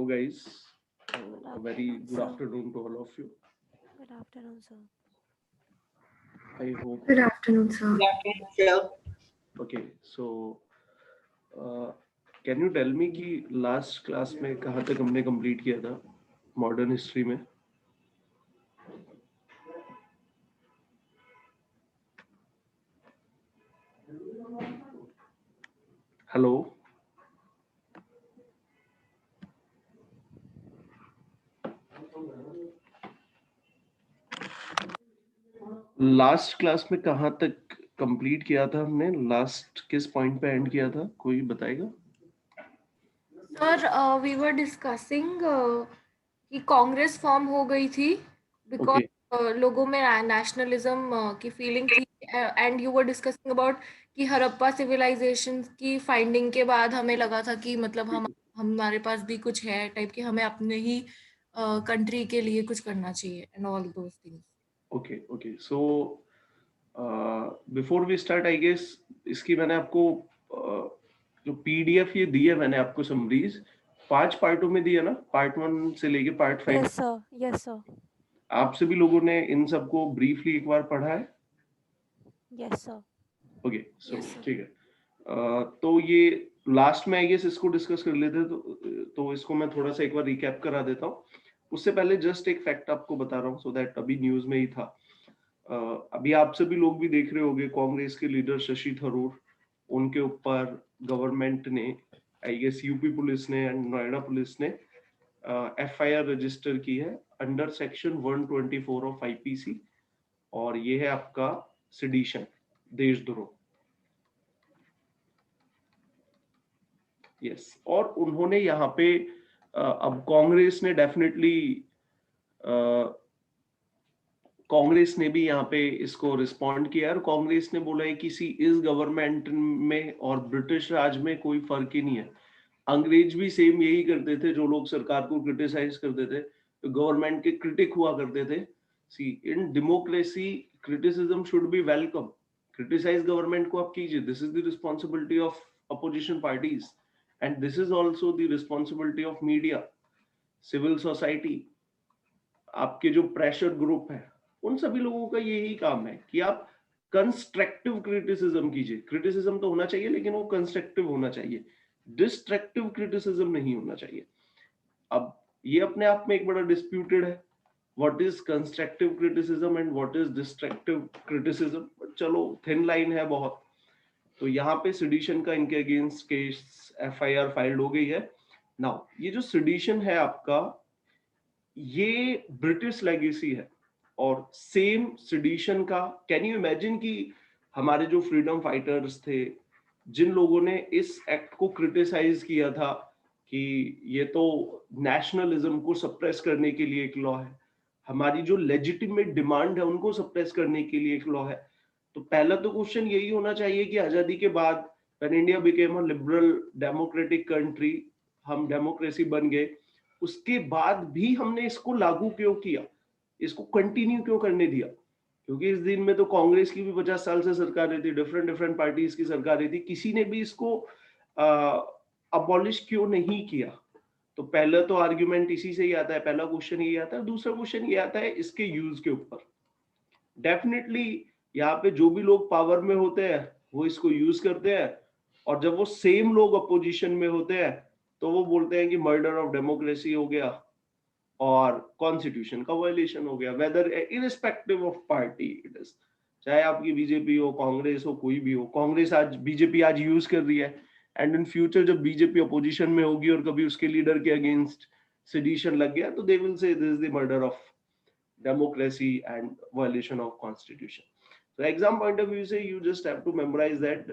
Hello, guys. Good A very afternoon, good sir. afternoon to all of you. Good afternoon, sir. I hope. Good afternoon, sir. Okay, so uh, can you tell me कि last class में कहाँ तक हमने complete किया था modern history में? Hello, last class में कहाँ तक कंप्लीट किया था हमने? लास्ट किस पॉइंट पे एंड किया था? कोई बताएगा? सर वी वर डिस्कसिंग कि कांग्रेस फॉर्म हो गई थी ओके, बिकॉज लोगों में नेशनलिज्म की फीलिंग थी and you were discussing about कि हड़प्पा सिविलाइजेशन की फाइंडिंग के बाद हमें लगा था कि मतलब हम हमारे पास भी कुछ है टाइप की हमें अपने ही कंट्री के लिए कुछ करना चाहिए and all those things. Okay, okay. So before we start, I guess इसकी मैंने आपको जो पीडीएफ ये दी है, मैंने आपको समरीज 5 पार्टों में दी है ना, पार्ट 1 से लेके part 5. Yes, sir. Yes, sir. आप सभी लोगों ने इन सबको ब्रीफली एक बार पढ़ा है? Yes, sir. ओके, सो Yes, sir. ठीक है. तो ये लास्ट में आई गेस इसको डिस्कस कर लेते हैं, तो इसको मैं थोड़ा सा एक बार रिकैप करा देता हूँ. उससे पहले जस्ट एक फैक्ट आपको बता रहा हूँ, सो दैट अभी न्यूज में ही था. अभी आप सभी लोग भी देख रहे होंगे, कांग्रेस के लीडर शशि थरूर, उनके ऊपर गवर्नमेंट ने, आई गेस यूपी पुलिस ने एंड नोएडा पुलिस ने एफआईआर रजिस्टर की है अंडर सेक्शन 124 ऑफ आईपीसी, और ये है आपका सेडिशन, देशद्रोह. यस, और उन्होंने यहाँ पे अब कांग्रेस ने डेफिनेटली, कांग्रेस ने भी यहाँ पे इसको रिस्पॉन्ड किया, और कांग्रेस ने बोला है कि सी इस गवर्नमेंट में और ब्रिटिश राज में कोई फर्क ही नहीं है. अंग्रेज भी सेम यही करते थे, जो लोग सरकार को क्रिटिसाइज करते थे तो गवर्नमेंट के क्रिटिक हुआ करते थे. See in democracy criticism should be welcome. Criticise government को आप कीजिए, this is the responsibility of opposition parties, and this is also the responsibility of media, civil society, आपके जो प्रेशर ग्रुप है, उन सभी लोगों का यही काम है कि आप कंस्ट्रक्टिव क्रिटिसिज्म कीजिए. क्रिटिसिज्म तो होना चाहिए, लेकिन वो कंस्ट्रक्टिव होना चाहिए, डिस्ट्रक्टिव क्रिटिसिज्म नहीं होना चाहिए. अब ये अपने आप में एक बड़ा डिस्प्यूटेड है, what is constructive criticism and what is destructive criticism, but चलो थिन लाइन है बहुत. तो यहाँ पे सिडिशन का इनके अगेंस्ट केस एफआईआर फाइल्ड हो गई है. नाउ ये जो सिडिशन है आपका, ये ब्रिटिश लेगेसी है, और सेम सिडिशन का, कैन यू इमेजिन कि हमारे जो फ्रीडम फाइटर्स थे, जिन लोगों ने इस एक्ट को क्रिटिसाइज किया था कि ये तो नेशनलिज्म को सप्रेस करने के लिए एक लॉ है, हमारी जो लेजिटिमेट डिमांड है उनको सप्रेस करने के लिए एक लॉ है. तो पहला तो क्वेश्चन यही होना चाहिए कि आजादी के बाद when India became a liberal democratic country, हम डेमोक्रेसी बन गए, उसके बाद भी हमने इसको लागू क्यों किया, इसको कंटिन्यू क्यों करने दिया? क्योंकि इस दिन में तो कांग्रेस की भी 50 साल से सरकार रही थी, डिफरेंट डिफरेंट पार्टीज की सरकार रही थी, किसी ने भी इसको अबॉलिश क्यों नहीं किया? तो पहला तो आर्ग्यूमेंट इसी से ही आता है, पहला क्वेश्चन ये आता है. दूसरा क्वेश्चन ये आता है इसके यूज के ऊपर. डेफिनेटली यहाँ पे जो भी लोग पावर में होते हैं वो इसको यूज करते हैं, और जब वो सेम लोग अपोजिशन में होते हैं तो वो बोलते हैं कि मर्डर ऑफ डेमोक्रेसी हो गया और कॉन्स्टिट्यूशन का वायलेशन हो गया, whether irrespective of party it is. चाहे आपकी बीजेपी हो, कांग्रेस हो, कोई भी हो. कांग्रेस आज, बीजेपी आज यूज कर रही है, एंड इन फ्यूचर जब बीजेपी अपोजिशन में होगी और कभी उसके लीडर के अगेंस्ट सेडिशन लग गया तो they will say this is the murder of democracy and violation of constitution. So exam point of view say you just have to memorize that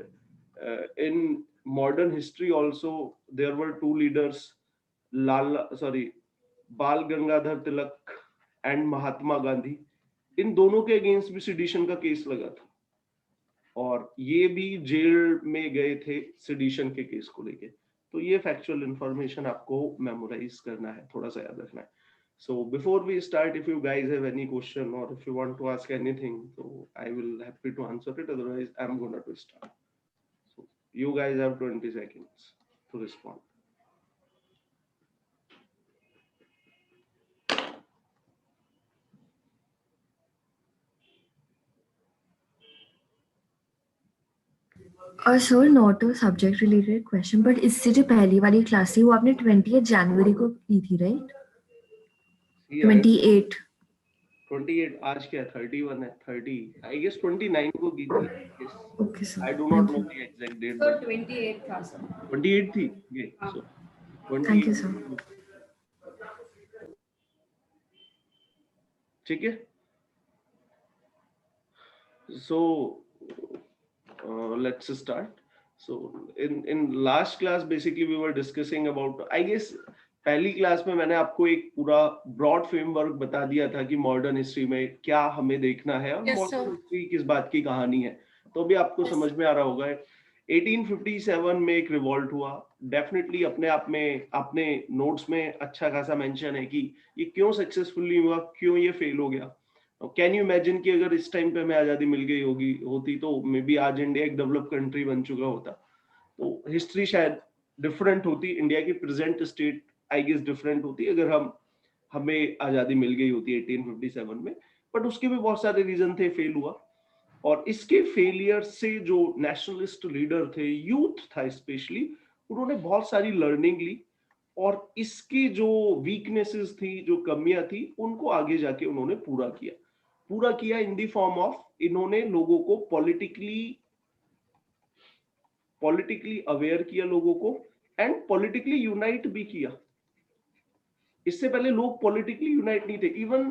in modern history also there were two leaders, Lala, sorry, बाल Gangadhar Tilak and Mahatma Gandhi. इन दोनों के against भी sedition का case लगा था, और ये भी जेल में गए थे सिडिशन के केस को लेके. तो ये फैक्चुअल इंफॉर्मेशन आपको मेमोराइज करना है, थोड़ा सा याद रखना है. So before we start, if you guys have any question or if you want to ask anything, so I will happy to answer it. Otherwise, I'm gonna to start. So you guys have 20 seconds to respond. Sir not a subject related question, but इससे जो पहली वाली class थी वो आपने 20 जनवरी को की थी, राइट? 28। 28 आज क्या 31 है, 30 आई गेस 29 को की थी। Okay sir, I do not think know you. The exact date sir but 28 था सर। 28 थी ये। So thank you 28 sir. ठीक है। So let's start. So in last class basically we were discussing about, I guess पहली class में मैंने आपको एक पूरा ब्रॉड फ्रेमवर्क बता दिया था कि मॉडर्न हिस्ट्री में क्या हमें देखना है और Yes, मॉडर्न sir. हिस्ट्री किस बात की कहानी है। तो अभी आपको Yes. समझ में आ रहा होगा 1857 में एक रिवॉल्ट हुआ। डेफिनेटली अपने आप में अपने नोट्स में अच्छा खासा मेंशन है कि ये क्यों सक्सेसफुली हुआ, क्यों ये फेल हो गया। कैन यू इमेजिन कि अगर इस टाइम पे हमें आजादी मिल गई होती तो मे बी आज इंडिया एक डेवलप कंट्री बन चुका होता। तो हिस्ट्री शायद डिफरेंट होती, इंडिया की present state I guess different होती अगर हमें आजादी मिल गई होती 1857 में। बट उसके भी बहुत सारे रीजन थे, फेल हुआ। और इसके फेलियर से जो नेशनलिस्ट लीडर थे, यूथ था स्पेशली, उन्होंने बहुत सारी लर्निंग ली और इसकी जो वीकनेसेस थी, जो कमियां थी, उनको आगे जाके उन्होंने पूरा किया इन द फॉर्म ऑफ, इन्होंने लोगों को पॉलिटिकली अवेयर किया लोगों को एंड पॉलिटिकली यूनाइट भी किया। इससे पहले लोग पॉलिटिकली यूनाइट नहीं थे। Even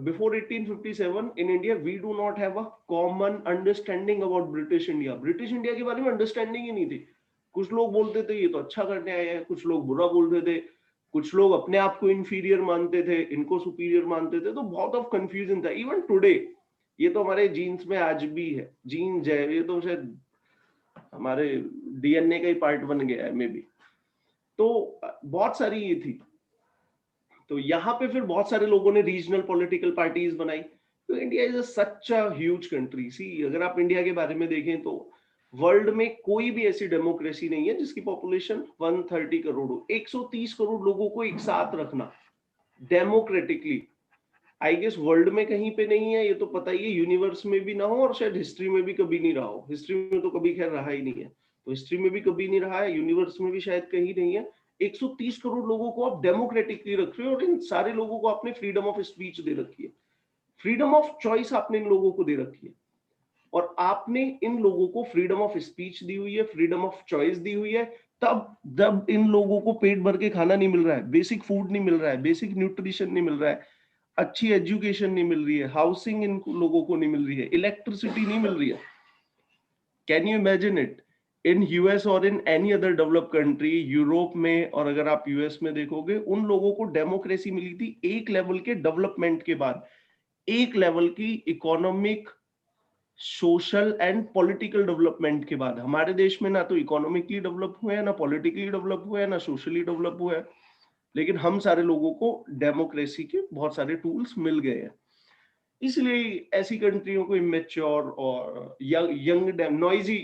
before 1857 in India we do not have a common understanding about British India. British India के बारे में अंडरस्टैंडिंग ही नहीं थी। कुछ लोग बोलते थे ये तो अच्छा करने आए हैं, कुछ लोग बुरा बोलते थे, कुछ लोग अपने आप को इंफीरियर मानते थे, इनको सुपीरियर मानते थे। तो बहुत ऑफ कंफ्यूजन था। इवन टुडे ये तो हमारे जीन्स में आज भी है, जीन्स है, ये तो शायद हमारे डीएनए का ही पार्ट बन गया है मे बी। तो बहुत सारी ये थी। तो यहाँ पे फिर बहुत सारे लोगों ने रीजनल पॉलिटिकल पार्टीज बनाई। तो India is such a huge country. See अगर आप इंडिया के बारे में देखें तो वर्ल्ड में कोई भी ऐसी डेमोक्रेसी नहीं है जिसकी पॉपुलेशन 130 करोड़ हो। 130 करोड़ लोगों को एक साथ रखना डेमोक्रेटिकली, आई गेस वर्ल्ड में कहीं पे नहीं है। ये तो पता ही है, यूनिवर्स में भी ना हो और शायद हिस्ट्री में भी कभी नहीं रहा हो। हिस्ट्री में तो कभी खैर रहा ही नहीं है, तो हिस्ट्री में भी कभी नहीं रहा है, यूनिवर्स में भी शायद कहीं नहीं है। 130 करोड़ लोगों को आप डेमोक्रेटिकली रख रहे हो और इन सारे लोगों को आपने फ्रीडम ऑफ स्पीच दे रखी है, फ्रीडम ऑफ चॉइस आपने इन लोगों को दे रखी है। और आपने इन लोगों को फ्रीडम ऑफ स्पीच दी हुई है, फ्रीडम ऑफ चॉइस दी हुई है, तब जब इन लोगों को पेट भर के खाना नहीं मिल रहा है, बेसिक फूड नहीं मिल रहा है, बेसिक न्यूट्रिशन नहीं मिल रहा है, अच्छी एजुकेशन नहीं मिल रही है, हाउसिंग इन लोगों को नहीं मिल रही है, इलेक्ट्रिसिटी नहीं मिल रही है। Can you imagine it in US और in any other developed country, Europe में, और अगर आप यूएस में देखोगे, उन लोगों को डेमोक्रेसी मिली थी एक लेवल के डेवलपमेंट के बाद, एक लेवल की economic, social and political development के बाद। हमारे देश में ना तो इकोनॉमिकली डेवलप हुए हैं, ना पॉलिटिकली डेवलप हुए हैं, ना सोशली डेवलप हुए हैं। लेकिन हम सारे लोगों को डेमोक्रेसी के बहुत सारे टूल्स मिल गए हैं। इसलिए ऐसी कंट्रियों को इमेच्योर और यंग नॉइजी,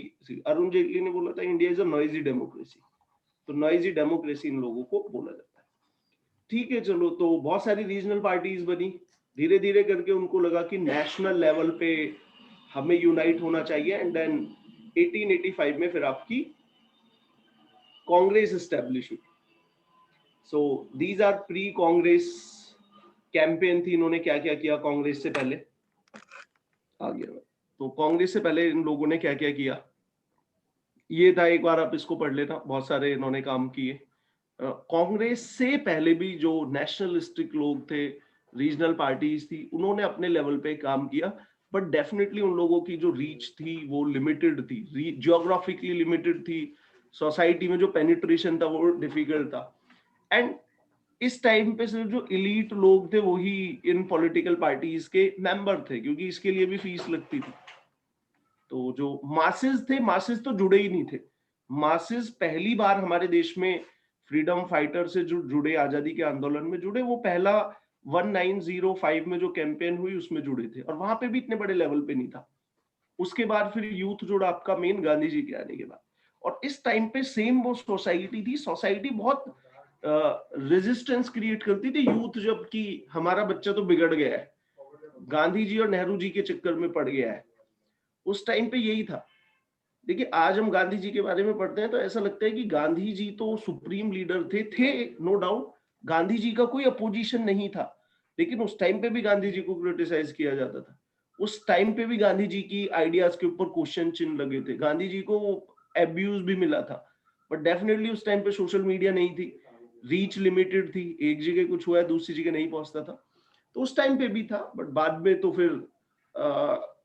अरुण जेटली ने बोला था India is a noisy democracy, तो नॉइजी डेमोक्रेसी इन लोगों को बोला जाता है। ठीक है, चलो, तो बहुत सारी रीजनल पार्टीज बनी। धीरे धीरे करके उनको लगा कि नेशनल लेवल पे हमें यूनाइट होना चाहिए एंड देन 1885 में फिर आपकी कांग्रेस एस्टेब्लिश हुई। So these are pre Congress campaign थी। इन्होंने क्या क्या किया कांग्रेस से पहले, आ गया। तो कांग्रेस से पहले इन लोगों ने क्या क्या किया, ये था, एक बार आप इसको पढ़ लेना, बहुत सारे इन्होंने काम किए। कांग्रेस से पहले भी जो नेशनलिस्टिक लोग थे, रीजनल पार्टीज थी, उन्होंने अपने लेवल पे काम किया, बट डेफिनेटली उन लोगों की जो रीच थी वो लिमिटेड थी, जियोग्राफिकली लिमिटेड थी। सोसाइटी में जो पेनिट्रेशन था वो डिफिकल्ट था। एंड इस टाइम पे सिर्फ जो इलीट लोग थे वही इन पॉलिटिकल पार्टीज के मेंबर थे, क्योंकि इसके लिए भी फीस लगती थी। तो जो मासेस थे, मासेस तो जुड़े ही नहीं थे। मासेस पहली बार हमारे देश में फ्रीडम फाइटर से जो जुड़े, आजादी के आंदोलन में जुड़े, वो पहला 1905 में जो कैंपेन हुई उसमें जुड़े थे, और वहां पे भी इतने बड़े लेवल पे नहीं था। उसके बाद फिर यूथ जुड़ा आपका मेन गांधी जी के आने के बाद। और इस टाइम पे सेम वो सोसाइटी थी, सोसाइटी बहुत रेजिस्टेंस क्रिएट करती थी यूथ, जब कि हमारा बच्चा तो बिगड़ गया है, गांधी जी और नेहरू जी के चक्कर में पड़ गया है। उस टाइम पे यही था। देखिए आज हम गांधी जी के बारे में पढ़ते हैं तो ऐसा लगता है कि गांधी जी तो सुप्रीम लीडर थे नो डाउट, गांधी जी का कोई अपोजिशन नहीं था, लेकिन उस टाइम पे भी गांधी जी को क्रिटिसाइज किया जाता था, उस टाइम पे भी गांधी जी की आइडियाज के ऊपर क्वेश्चन चिन्ह लगे थे, गांधी जी को एब्यूज भी मिला था, बट डेफिनेटली उस टाइम पे सोशल मीडिया नहीं थी, रीच लिमिटेड थी, एक जगह कुछ हुआ है दूसरी जगह नहीं पहुंचता था, तो उस टाइम पे भी था, बट बाद में तो फिर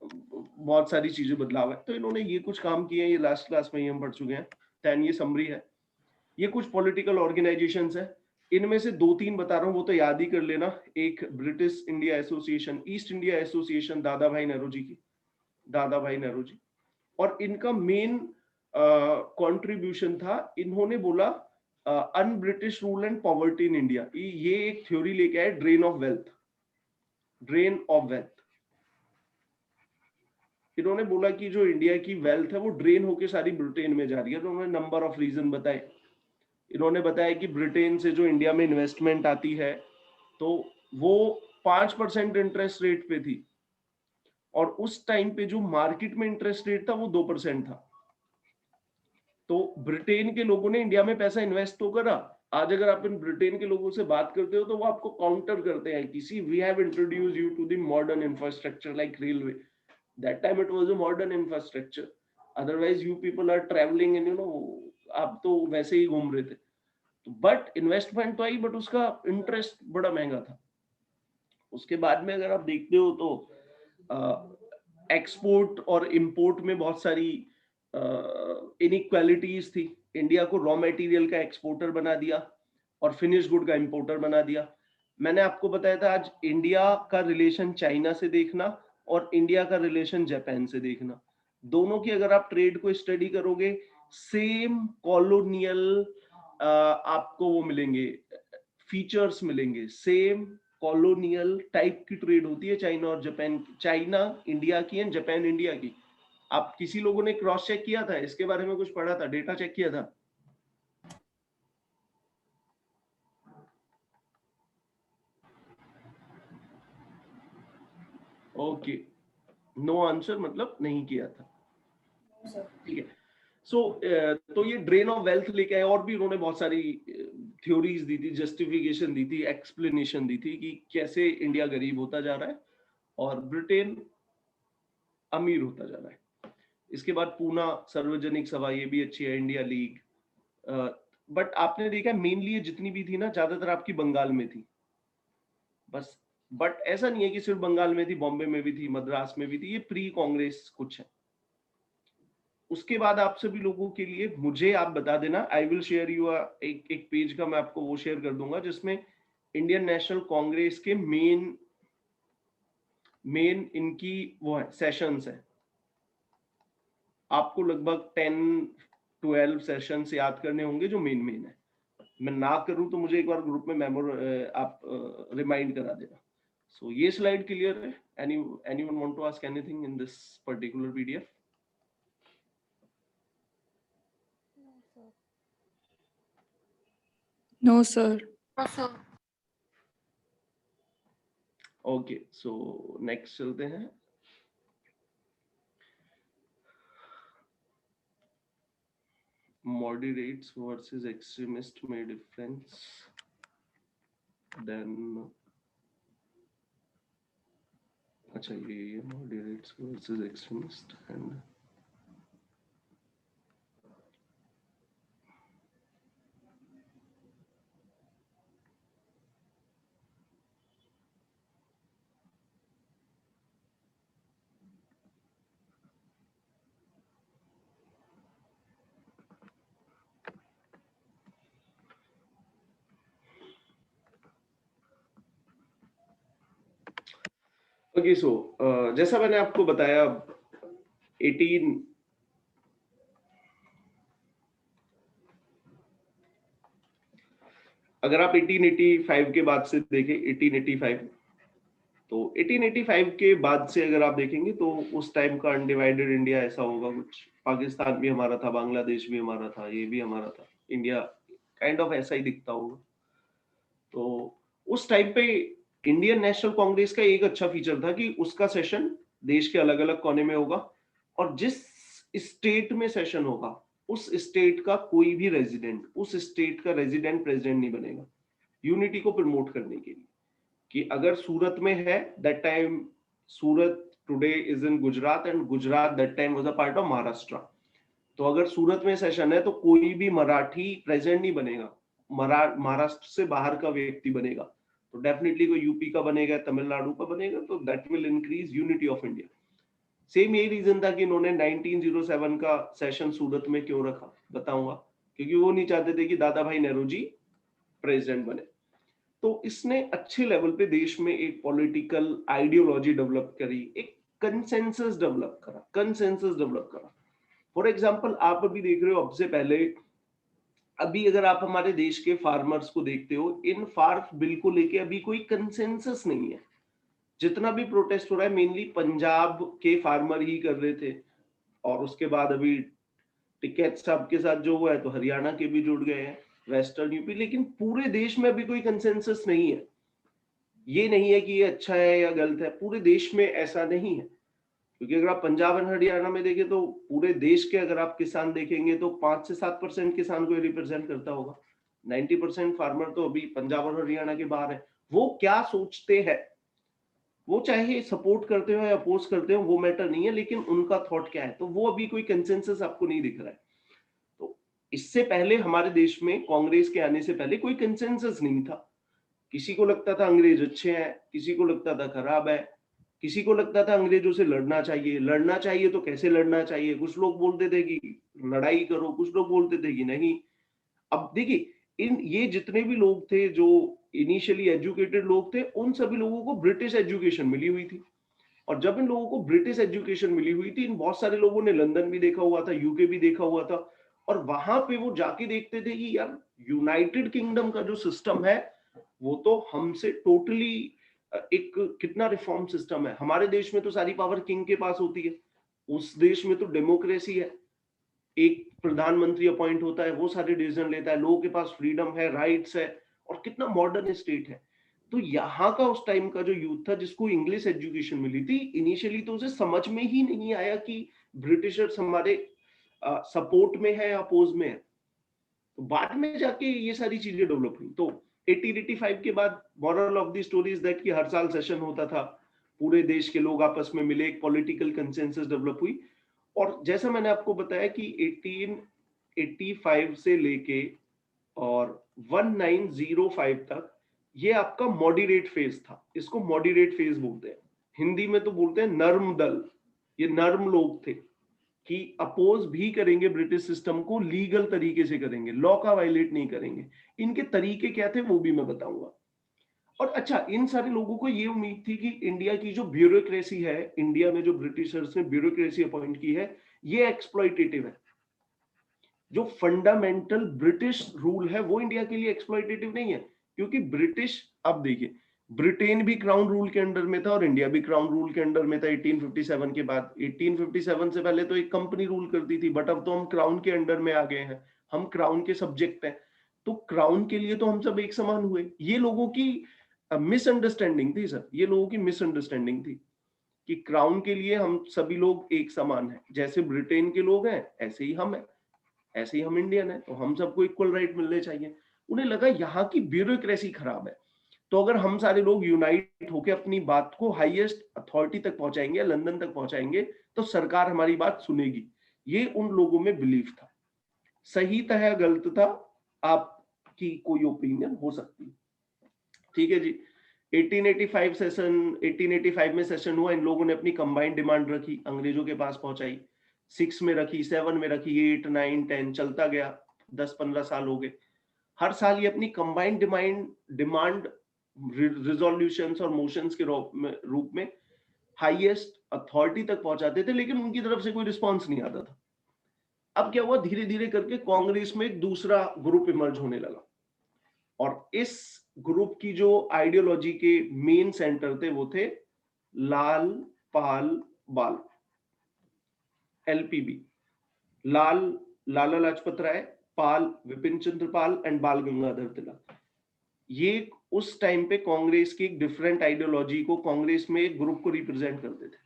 बहुत सारी चीजें बदलाव है। तो इन्होंने ये कुछ काम किए हैं, ये लास्ट क्लास में ही हम पढ़ चुके हैं। 10 ये समरी है, ये कुछ पॉलिटिकल ऑर्गेनाइजेशंस है, इनमें से 2-3 बता रहा हूँ, वो तो याद ही कर लेना। एक British India association, east India association दादा भाई नेहरू जी, और इनका मेन कंट्रीब्यूशन था, इन्होंने बोला un British rule and poverty in India, ये एक थ्योरी लेके आए, ड्रेन ऑफ वेल्थ। इन्होंने बोला कि जो इंडिया की वेल्थ है वो ड्रेन होके सारी ब्रिटेन में जा रही है, तो उन्होंने नंबर ऑफ रीजन बताए। इन्होंने बताया कि ब्रिटेन से जो इंडिया में इन्वेस्टमेंट आती है तो वो 5% इंटरेस्ट रेट पे थी, और उस टाइम पे जो मार्केट में इंटरेस्ट रेट था वो 2% था। तो ब्रिटेन के लोगों ने इंडिया में पैसा इन्वेस्ट तो करा, आज अगर आप इन ब्रिटेन के लोगों से बात करते हो तो वो आपको काउंटर करते हैं कि see we have introduced you to the modern infrastructure like railway, that time it was a modern infrastructure, otherwise you people are travelling and आप तो वैसे ही घूम रहे थे। बट इन्वेस्टमेंट तो आई, बट उसका इंटरेस्ट बड़ा महंगा था। उसके बाद में अगर आप देखते हो तो एक्सपोर्ट और इंपोर्ट में बहुत सारी इनइक्वालिटीज थी। इंडिया को रॉ मटेरियल का एक्सपोर्टर बना दिया और फिनिश गुड का इंपोर्टर बना दिया। मैंने आपको बताया था आज इंडिया का रिलेशन चाइना से देखना और इंडिया का रिलेशन जापान से देखना, दोनों की अगर आप ट्रेड को स्टडी करोगे, सेम कॉलोनियल आपको वो मिलेंगे, फीचर्स मिलेंगे, सेम कॉलोनियल टाइप की ट्रेड होती है चाइना और जापान, चाइना इंडिया की एंड जापान इंडिया की। आप किसी लोगों ने क्रॉस चेक किया था इसके बारे में, कुछ पढ़ा था, डेटा चेक किया था? ओके, नो आंसर मतलब नहीं किया था, ठीक है। सो तो ये ड्रेन ऑफ वेल्थ लेके आए, और भी उन्होंने बहुत सारी थ्योरीज दी थी, जस्टिफिकेशन दी थी, एक्सप्लेनेशन दी थी कि कैसे इंडिया गरीब होता जा रहा है और ब्रिटेन अमीर होता जा रहा है। इसके बाद पूना सार्वजनिक सभा, ये भी अच्छी है, इंडिया लीग, बट आपने देखा मेनली ये जितनी भी थी ना ज्यादातर आपकी बंगाल में थी बस, बट ऐसा नहीं है कि सिर्फ बंगाल में थी, बॉम्बे में भी थी, मद्रास में भी थी, ये प्री कांग्रेस कुछ है। उसके बाद आप सभी लोगों के लिए मुझे आप बता देना, आई विल शेयर यू एक पेज का मैं आपको वो शेयर कर दूंगा जिसमें इंडियन नेशनल कांग्रेस के मेन इनकी वो है सेशंस है, आपको लगभग 10-12 सेशंस याद करने होंगे जो मेन है। मैं ना करूं तो मुझे एक बार ग्रुप में आप रिमाइंड करा देना। सो ये स्लाइड क्लियर है? Anyone want to ask anything in this particular PDF? No, sir. No, sir. Okay, so next चलते हैं। Moderates versus extremist में difference, then अच्छा ये moderates versus extremist and okay. So जैसा मैंने आपको बताया 18 अगर आप 1885 के बाद से देखें, 1885 तो 1885 के बाद से अगर आप देखेंगे तो उस टाइम का अनडिवाइडेड इंडिया ऐसा होगा कुछ, पाकिस्तान भी हमारा था, बांग्लादेश भी हमारा था, ये भी हमारा था, इंडिया काइंड ऑफ ऐसा ही दिखता होगा। तो उस टाइम पे इंडियन नेशनल कांग्रेस का एक अच्छा फीचर था कि उसका सेशन देश के अलग अलग कोने में होगा, और जिस स्टेट में सेशन होगा, उस स्टेट का कोई भी रेजिडेंट उस स्टेट का रेजिडेंट प्रेसिडेंट नहीं बनेगा, यूनिटी को प्रमोट करने के लिए। कि अगर सूरत में है, that time Surat today is in Gujarat and Gujarat that time was a part of Maharashtra. तो अगर सूरत में सेशन है तो कोई भी मराठी प्रेसिडेंट नहीं बनेगा, महाराष्ट्र से बाहर का व्यक्ति बनेगा। तो डेफिनेटली कोई यूपी का बनेगा, तमिलनाडु का बनेगा, तो that will increase unity of India. Same यही रीजन था कि इन्होंने 1907 का सेशन सूरत में क्यों रखा, बताऊंगा। क्योंकि वो नहीं चाहते थे कि दादा भाई नेहरू जी प्रेसिडेंट बने। तो इसने अच्छे लेवल पे देश में एक पॉलिटिकल आइडियोलॉजी डेवलप करी, एक कंसेंसस डेवलप करा। फॉर एग्जाम्पल आप अभी देख रहे हो, अब से पहले अभी अगर आप हमारे देश के फार्मर्स को देखते हो, इन फार्म बिल को लेके अभी कोई कंसेंसस नहीं है। जितना भी प्रोटेस्ट हो रहा है मेनली पंजाब के फार्मर ही कर रहे थे, और उसके बाद अभी टिकैत साहब के साथ जो हुआ है तो हरियाणा के भी जुड़ गए हैं, वेस्टर्न यूपी। लेकिन पूरे देश में अभी कोई कंसेंसस नहीं है। ये नहीं है कि ये अच्छा है या गलत है, पूरे देश में ऐसा नहीं है। क्योंकि अगर आप पंजाब और हरियाणा में देखें तो पूरे देश के अगर आप किसान देखेंगे तो 5 से 7% किसान को रिप्रेजेंट करता होगा। 90% फार्मर तो अभी पंजाब और हरियाणा के बाहर है। वो क्या सोचते हैं, वो चाहे सपोर्ट करते हो या अपोज करते हो, वो मैटर नहीं है, लेकिन उनका थॉट क्या है, तो वो अभी कोई कंसेंसस आपको नहीं दिख रहा है। तो इससे पहले हमारे देश में कांग्रेस के आने से पहले कोई कंसेंसस नहीं था। किसी को लगता था अंग्रेज अच्छे हैं, किसी को लगता था खराब है, किसी को लगता था अंग्रेजों से लड़ना चाहिए तो कैसे लड़ना चाहिए। कुछ लोग बोलते थे कि लड़ाई करो, कुछ लोग बोलते थे कि नहीं। अब देखिए, ये जितने भी लोग थे जो इनिशियली एजुकेटेड लोग थे, उन सभी लोगों को ब्रिटिश एजुकेशन मिली हुई थी। और जब इन लोगों को ब्रिटिश एजुकेशन मिली हुई थी, इन बहुत सारे लोगों ने लंदन भी देखा हुआ था, यूके भी देखा हुआ था, और वहां पे वो जाके देखते थे कि यार यूनाइटेड किंगडम का जो सिस्टम है वो तो हमसे टोटली एक कितना रिफॉर्म सिस्टम है। हमारे देश में तो सारी पावर किंग के पास होती है, उस देश में तो डेमोक्रेसी है, एक प्रधानमंत्री अपॉइंट होता है, वो सारे डिसीजन लेता है, लोगों के पास फ्रीडम है, राइट्स है, और कितना मॉडर्न स्टेट है। तो यहाँ का उस टाइम का जो यूथ था जिसको इंग्लिश एजुकेशन मिली थी, इनिशियली तो उसे समझ में ही नहीं आया कि ब्रिटिशर्स हमारे सपोर्ट में है या अपोज में है। तो बाद में जाके ये सारी चीजें डेवलप हुई। तो 1885 के बाद moral of the story is that कि हर साल सेशन होता था, पूरे देश के लोग आपस में मिले, एक पॉलिटिकल कंसेंसस डेवलप हुई। और जैसा मैंने आपको बताया कि 1885 से लेके और 1905 तक ये आपका मॉडरेट फेज था। इसको मॉडरेट फेज बोलते हैं, हिंदी में तो बोलते हैं नर्म दल। ये नर्म लोग थे कि अपोज भी करेंगे ब्रिटिश सिस्टम को, लीगल तरीके से करेंगे, लॉ का वायलेट नहीं करेंगे। इनके तरीके क्या थे वो भी मैं बताऊंगा। और अच्छा, इन सारे लोगों को ये उम्मीद थी कि इंडिया की जो ब्यूरोक्रेसी है, इंडिया में जो ब्रिटिशर्स ने ब्यूरोक्रेसी अपॉइंट की है, ये एक्सप्लॉइटेटिव है। जो फंडामेंटल ब्रिटिश रूल है वो इंडिया के लिए एक्सप्लॉइटेटिव नहीं है। क्योंकि ब्रिटिश, अब देखिए, ब्रिटेन भी क्राउन रूल के अंडर में था और इंडिया भी क्राउन रूल के अंडर में था 1857 के बाद। 1857 से पहले तो एक कंपनी रूल करती थी, बट अब तो हम क्राउन के अंडर में आ गए हैं, हम क्राउन के सब्जेक्ट हैं। तो क्राउन के लिए तो हम सब एक समान हुए। ये लोगों की मिसअंडरस्टैंडिंग थी सर, ये लोगों की मिसअंडरस्टैंडिंग थी कि क्राउन के लिए हम सभी लोग एक समान हैं। जैसे ब्रिटेन के लोग हैं ऐसे ही हम हैं, ऐसे ही हम इंडियन है, तो हम सबको इक्वल राइट मिलने चाहिए। उन्हें लगा यहाँ की ब्यूरोक्रेसी खराब है, तो अगर हम सारे लोग यूनाइट होकर अपनी बात को हाईएस्ट अथॉरिटी तक पहुंचाएंगे, लंदन तक पहुंचाएंगे, तो सरकार हमारी बात सुनेगी। ये उन लोगों में बिलीफ था। सही था या गलत था, आपकी कोई ओपिनियन हो सकती। ठीक है जी। 1885 में सेशन हुआ, इन लोगों ने अपनी कंबाइंड डिमांड रखी, अंग्रेजों के पास पहुंचाई, 6 में रखी, 7 में रखी, 8, 9, 10 चलता गया। 10-15 साल हो गए। हर साल ये अपनी कंबाइंड डिमांड रिजोल्यूशंस और मोशंस के रूप में हाईएस्ट अथॉरिटी तक पहुंचाते थे, लेकिन उनकी तरफ से कोई रिस्पॉन्स नहीं आता था। अब क्या हुआ, धीरे धीरे करके कांग्रेस में एक दूसरा ग्रुप इमर्ज होने लगा, और इस ग्रुप की जो आइडियोलॉजी के मेन सेंटर थे वो थे लाल पाल बाल, एलपीबी। लाला लाजपत राय, पाल विपिन चंद्र पाल एंड बाल गंगाधर तिलक। ये उस टाइम पे कांग्रेस की एक डिफरेंट आइडियोलॉजी को, कांग्रेस में एक ग्रुप को रिप्रेजेंट करते थे।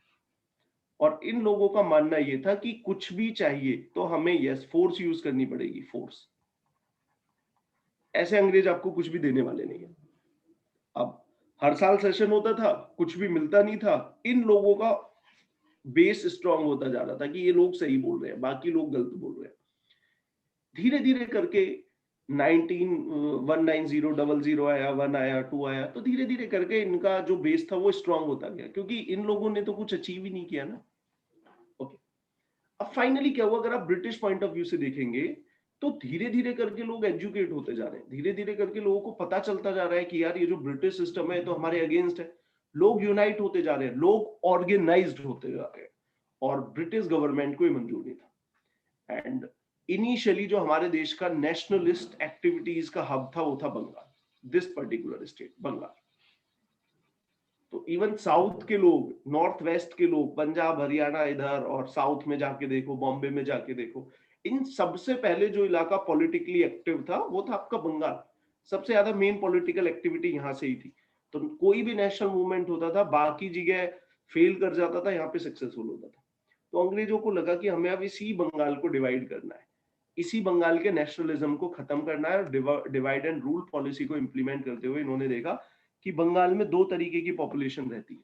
और इन लोगों का मानना ये था कि कुछ भी चाहिए तो हमें यस फोर्स यूज करनी पड़ेगी, फोर्स। ऐसे अंग्रेज आपको कुछ भी देने वाले नहीं है। अब हर साल सेशन होता था, कुछ भी मिलता नहीं था, इन लोगों का बेस स्ट्रांग होता जा रहा था कि ये लोग सही बोल रहे हैं, बाकी लोग गलत बोल रहे हैं। धीरे धीरे करके 19000 आया, 1 आया, 2 आया, तो धीरे धीरे करके इनका जो बेस था वो स्ट्रांग होता गया, क्योंकि इन लोगों ने तो कुछ अचीव ही नहीं किया ना। ओके, अब फाइनली क्या हुआ, अगर आप ब्रिटिश पॉइंट ऑफ व्यू से देखेंगे तो धीरे धीरे करके लोग एजुकेट होते जा रहे हैं, धीरे धीरे करके लोगों को पता चलता जा रहा है कि यार ये जो ब्रिटिश सिस्टम है तो हमारे अगेंस्ट है। लोग यूनाइट होते जा रहे हैं, लोग ऑर्गेनाइज्ड होते जा रहे हैं, और ब्रिटिश गवर्नमेंट को ये मंजूर नहीं था। एंड इनिशियली जो हमारे देश का नेशनलिस्ट एक्टिविटीज का हब था वो था Bengal, this particular state Bengal. तो इवन साउथ के लोग, नॉर्थ वेस्ट के लोग, पंजाब हरियाणा इधर, और साउथ में जाके देखो, बॉम्बे में जाके देखो, इन सबसे पहले जो इलाका पॉलिटिकली एक्टिव था वो था आपका बंगाल। सबसे ज्यादा मेन पॉलिटिकल एक्टिविटी यहाँ से ही थी। तो कोई भी नेशनल मूवमेंट होता था, बाकी जगह फेल कर जाता था, यहाँ पे सक्सेसफुल होता था। तो अंग्रेजों को लगा कि हमें अब इसी बंगाल को डिवाइड करना है, इसी बंगाल के नेशनलिज्म को खत्म करना है, और डिवाइड एंड रूल पॉलिसी को इंप्लीमेंट करते हुए इन्होंने देखा कि बंगाल में दो तरीके की पॉपुलेशन रहती है।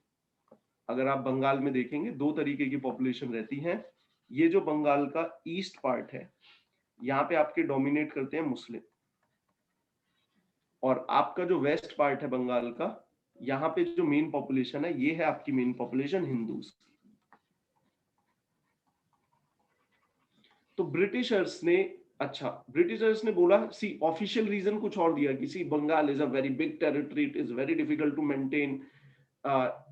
अगर आप बंगाल में देखेंगे दो तरीके की पॉपुलेशन रहती है। ये जो बंगाल का ईस्ट पार्ट है, यहाँ पे आपके डोमिनेट करते हैं मुस्लिम, और आपका जो वेस्ट पार्ट है बंगाल का, यहाँ पे जो मेन पॉपुलेशन है ये है आपकी मेन पॉपुलेशन हिंदूज। तो ब्रिटिशर्स ने बोला, सी ऑफिशियल रीजन कुछ और दिया कि see Bengal is a very big territory, it is very difficult to maintain,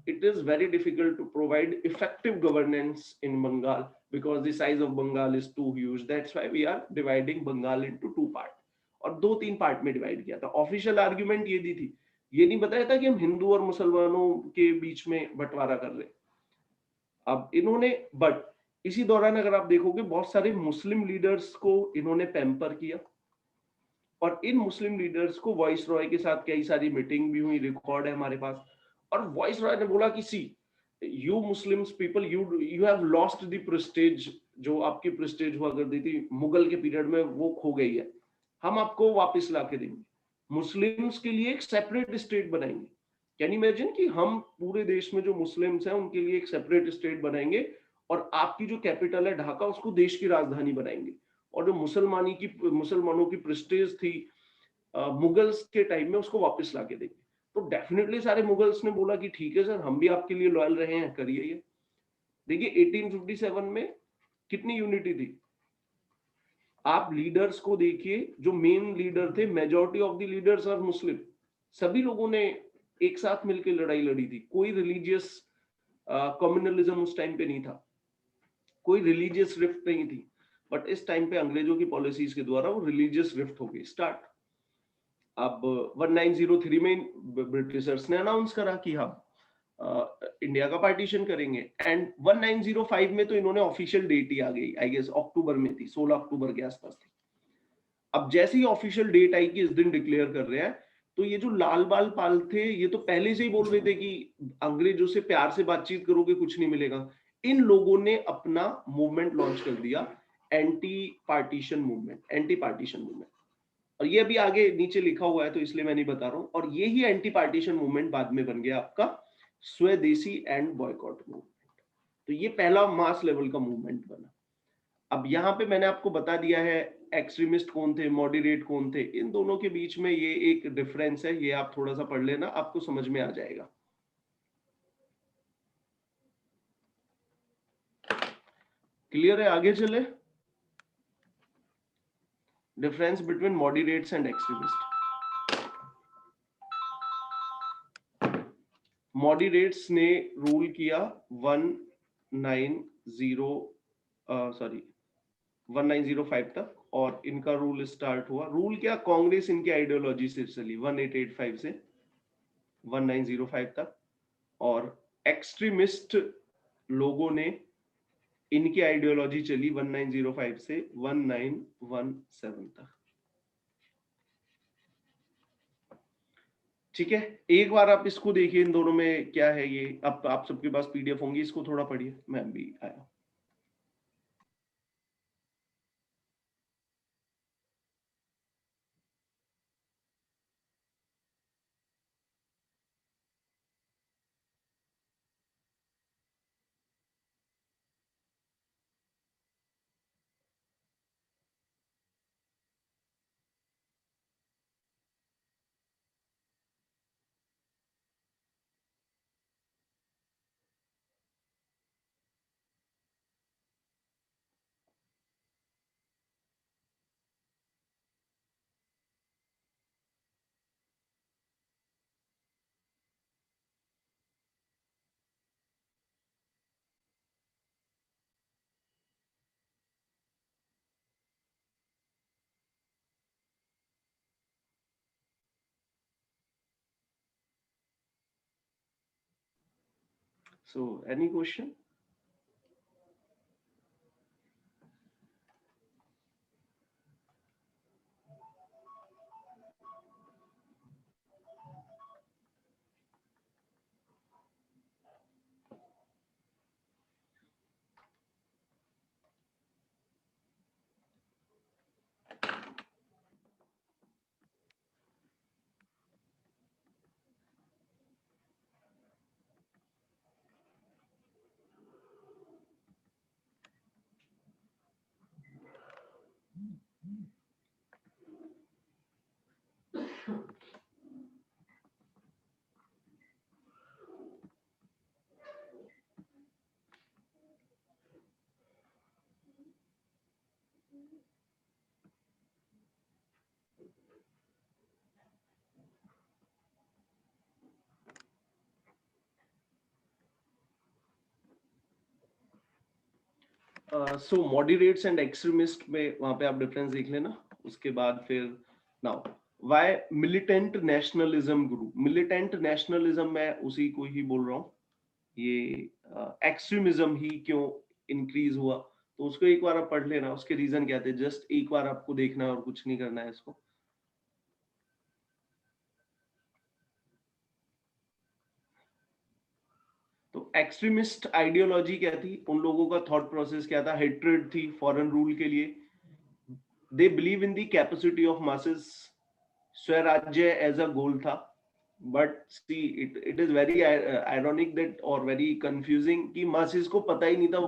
it is very difficult to provide effective governance in Bengal because the size of Bengal is too huge. That's why we are dividing Bengal into two parts. और दो तीन part में divide किया था। Official argument ये दी थी, ये नहीं बताया था कि हम हिंदू और मुसलमानों के बीच में बंटवारा कर रहे। अब इन्होंने, बट इसी दौरान अगर आप देखोगे बहुत सारे मुस्लिम लीडर्स को इन्होंने पैम्पर किया, और इन मुस्लिम लीडर्स को वॉइस रॉय के साथ कई सारी मीटिंग भी हुई, रिकॉर्ड है हमारे पास। और वॉइस रॉय ने बोला कि see you Muslims people, you have lost the prestige, जो आपकी प्रेस्टीज हुआ करती थी मुगल के पीरियड में वो खो गई है, हम आपको वापस ला के देंगे, मुस्लिम्स के लिए एक सेपरेट स्टेट बनाएंगे। कैन यू इमेजिन कि हम पूरे देश में जो मुस्लिम्स हैं उनके लिए एक सेपरेट स्टेट बनाएंगे, और आपकी जो कैपिटल है ढाका उसको देश की राजधानी बनाएंगे, और जो मुसलमानों की प्रेस्टीज थी मुगल्स के टाइम में उसको वापस ला के देंगे। तो डेफिनेटली सारे मुगल्स ने बोला कि ठीक है सर, हम भी आपके लिए लॉयल रहे हैं, करिए ये। देखिए 1857 में कितनी यूनिटी थी, आप लीडर्स को देखिए, जो मेन लीडर थे, majority of the leaders are Muslim, सभी लोगों ने एक साथ मिलकर लड़ाई लड़ी थी। कोई रिलीजियस कम्युनलिज्म उस टाइम पे नहीं था, कोई रिलीजियस रिफ्ट नहीं थी, बट इस टाइम पे अंग्रेजों की पॉलिसीज के द्वारा वो रिलीजियस रिफ्ट हो गई स्टार्ट। अब 1903 में ब्रिटिशर्स ने अनाउंस करा कि हम इंडिया का पार्टीशन करेंगे, एंड 1905 में तो इन्होंने ऑफिशियल डेट ही आ गई, आई गेस अक्टूबर में थी, 16 अक्टूबर के आसपास थी। अब जैसे ही ऑफिशियल डेट आई कि इस दिन डिक्लेयर कर रहे हैं, तो ये जो लाल बाल पाल थे ये तो पहले से ही बोल रहे थे कि अंग्रेजों से प्यार से बातचीत करोगे कुछ नहीं मिलेगा। इन लोगों ने अपना मूवमेंट लॉन्च कर दिया, एंटी पार्टीशन मूवमेंट, और ये अभी आगे नीचे लिखा हुआ है तो इसलिए मैं नहीं बता रहा हूँ। और ये ही एंटी पार्टीशन मूवमेंट बाद में बन गया आपका स्वदेशी एंड बॉयकॉट मूवमेंट। तो ये पहला मास लेवल का मूवमेंट बना। अब यहाँ पे मैंने आपको बता दिया है एक्सट्रीमिस्ट कौन थे, मॉडरेट कौन थे, इन दोनों के बीच में ये एक डिफरेंस है, ये आप थोड़ा सा पढ़ लेना, आपको समझ में आ जाएगा। क्लियर है? आगे चले। Difference between moderates and extremist. Moderates ने रूल किया 1905 तक, और इनका रूल स्टार्ट हुआ, रूल क्या, कांग्रेस इनकी आइडियोलॉजी से चली 1885 से 1905 तक, और एक्सट्रीमिस्ट लोगों ने इनकी आइडियोलॉजी चली 1905 से 1917 तक। ठीक है, एक बार आप इसको देखिए, इन दोनों में क्या है ये। अब आप सबके पास पीडीएफ होंगी, इसको थोड़ा पढ़िए, मैं भी आया। So, any question? So moderates and extremist में वहां पे आप डिफरेंस देख लेना। उसके बाद फिर now why militant nationalism group, militant nationalism मैं उसी को ही बोल रहा हूँ। ये एक्सट्रीमिज्म ही क्यों इंक्रीज हुआ, तो उसको एक बार आप पढ़ लेना, उसके रीजन क्या थे, जस्ट एक बार आपको देखना है और कुछ नहीं करना है इसको। तो एक्सट्रीमिस्ट आइडियोलॉजी क्या थी, उन लोगों का थॉट प्रोसेस क्या था, हेट्रेड थी फॉरेन रूल के लिए। They believe in the capacity of masses, स्वराज्य एज अ गोल था। But see it is very ironic that और वेरी कंफ्यूजिंग कि मासेस को पता ही नहीं था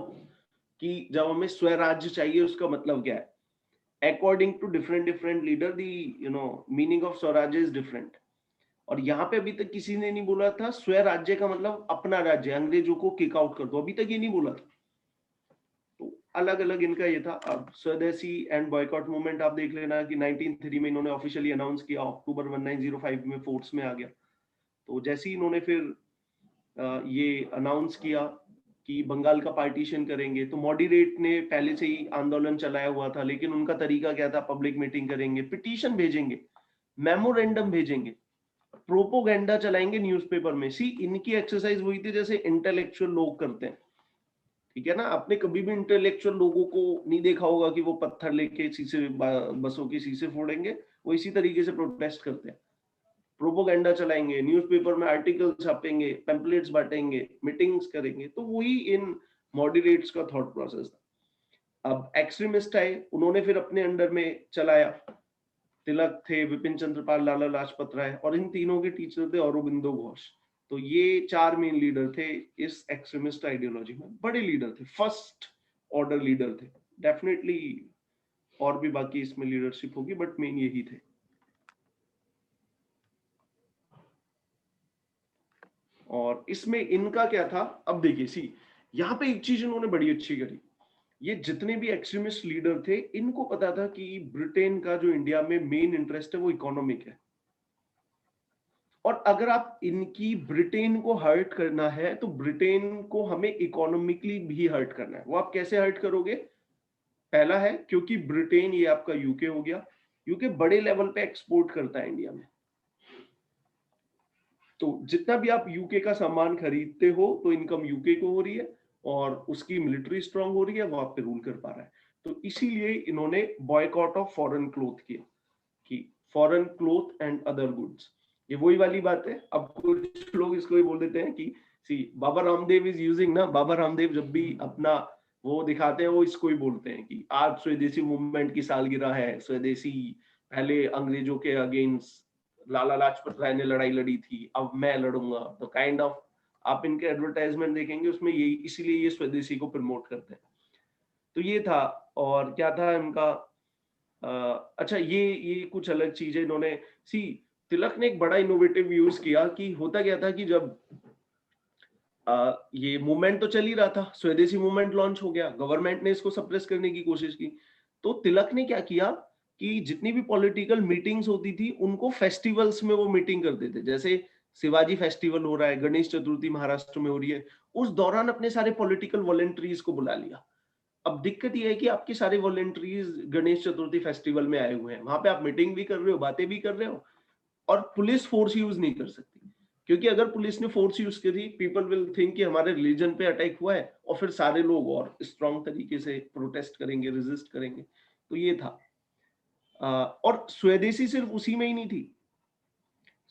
कि जब हमें स्वराज्य चाहिए उसका मतलब क्या है। According to different different leader the meaning of Swarajya is different. और यहाँ पे अभी तक किसी ने नहीं बोला था स्वराज्य का मतलब अपना राज्य, अंग्रेजों को किक आउट कर दो, अभी तक ये नहीं बोला था। तो अलग अलग इनका ये था। अब स्वदेशी एंड बॉयकॉट मूवमेंट आप देख लेना कि 1903 में इन्होंने ऑफिशियली अनाउंस किया, अक्टूबर 1905 में फोर्स में आ गया। तो जैसे ही इन्होंने फिर ये अनाउंस किया कि बंगाल का पार्टीशन करेंगे, तो मॉडरेट ने पहले से ही आंदोलन चलाया हुआ था, लेकिन उनका तरीका क्या था, पब्लिक मीटिंग करेंगे, पिटीशन भेजेंगे, मेमोरेंडम भेजेंगे, प्रोपोगेंडा चलाएंगे न्यूज़पेपर में। सी इनकी एक्सरसाइज वही थी जैसे इंटेलेक्चुअल लोग करते हैं, ठीक है ना। आपने कभी भी इंटेलेक्चुअल लोगों को नहीं देखा होगा कि वो पत्थर लेके शीशे, बसों के शीशे फोड़ेंगे, वो इसी तरीके से प्रोटेस्ट करते हैं। प्रोपोगेंडा चलाएंगे, न्यूज़पेपर में आर्टिकल छापेंगे, पैम्पलेट्स बांटेंगे, मीटिंग्स करेंगे। तो वही इन मॉडरेट्स का थॉट प्रोसेस था। अब एक्सट्रीमिस्ट आए, उन्होंने फिर अपने अंडर में चलाया। तिलक थे, विपिन चंद्र पाल, लाला लाजपत राय, और इन तीनों के टीचर थे औरोबिंदो घोष। तो ये चार मेन लीडर थे इस एक्सट्रीमिस्ट आइडियोलॉजी में, बड़े लीडर थे, फर्स्ट ऑर्डर लीडर थे। डेफिनेटली और भी बाकी इसमें लीडरशिप होगी, बट मेन यही थे। और इसमें इनका क्या था, अब देखिए सी यहाँ पे एक चीज इन्होंने बड़ी अच्छी करी। ये जितने भी एक्सट्रीमिस्ट लीडर थे, इनको पता था कि ब्रिटेन का जो इंडिया में मेन इंटरेस्ट है वो इकोनॉमिक है। और अगर आप इनकी ब्रिटेन को हर्ट करना है तो ब्रिटेन को हमें इकोनॉमिकली भी हर्ट करना है। वो आप कैसे हर्ट करोगे? पहला है क्योंकि ब्रिटेन ये आपका यूके हो गया, यूके बड़े लेवल पे एक्सपोर्ट करता है इंडिया में। तो जितना भी आप यूके का सामान खरीदते हो तो इनकम यूके को हो रही है, और उसकी मिलिट्री स्ट्रांग हो रही है, वो आप पे रूल कर पा रहा है। तो इसीलिए इन्होंने बॉयकॉट ऑफ फॉरेन क्लोथ किया, कि foreign cloth and other goods. ये वही वाली बात है। अब कुछ लोग इसको ही बोल देते हैं कि सी बाबा रामदेव इज यूजिंग ना, बाबा रामदेव जब भी अपना वो दिखाते हैं वो इसको ही बोलते हैं कि आज स्वदेशी मूवमेंट की सालगिरह है, स्वदेशी पहले अंग्रेजों के अगेंस्ट लाला लाजपत राय ने लड़ाई लड़ी थी, अब मैं लड़ूंगा। तो काइंड ऑफ आप इनके एडवर्टाइजमेंट देखेंगे उसमें यही, इसीलिए ये स्वदेशी को प्रमोट करते हैं। तो ये था। और क्या था इनका अच्छा ये कुछ अलग चीजें इन्होंने सी तिलक ने एक बड़ा इनोवेटिव यूज किया कि होता क्या था कि जब ये मूवमेंट तो चल ही रहा था, स्वदेशी मूवमेंट लॉन्च हो गया, गवर्नमेंट ने इसको सप्रेस करने की कोशिश की, तो तिलक ने क्या किया कि जितनी भी पॉलिटिकल मीटिंग्स होती थी उनको फेस्टिवल्स में वो मीटिंग करते थे। जैसे शिवाजी फेस्टिवल हो रहा है, गणेश चतुर्थी महाराष्ट्र में हो रही है, उस दौरान अपने सारे पॉलिटिकल वॉलंटरीज को बुला लिया। अब दिक्कत ये है कि आपके सारे वॉलंटरीज गणेश चतुर्थी फेस्टिवल में आए हुए हैं, वहां पे आप मीटिंग भी कर रहे हो, बातें भी कर रहे हो, और पुलिस फोर्स यूज नहीं कर सकती, क्योंकि अगर पुलिस ने फोर्स यूज करी पीपल विल थिंक कि हमारे रिलीजन पे अटैक हुआ है, और फिर सारे लोग और स्ट्रॉन्ग तरीके से प्रोटेस्ट करेंगे, रेजिस्ट करेंगे। तो ये था। और स्वदेशी सिर्फ उसी में ही नहीं थी।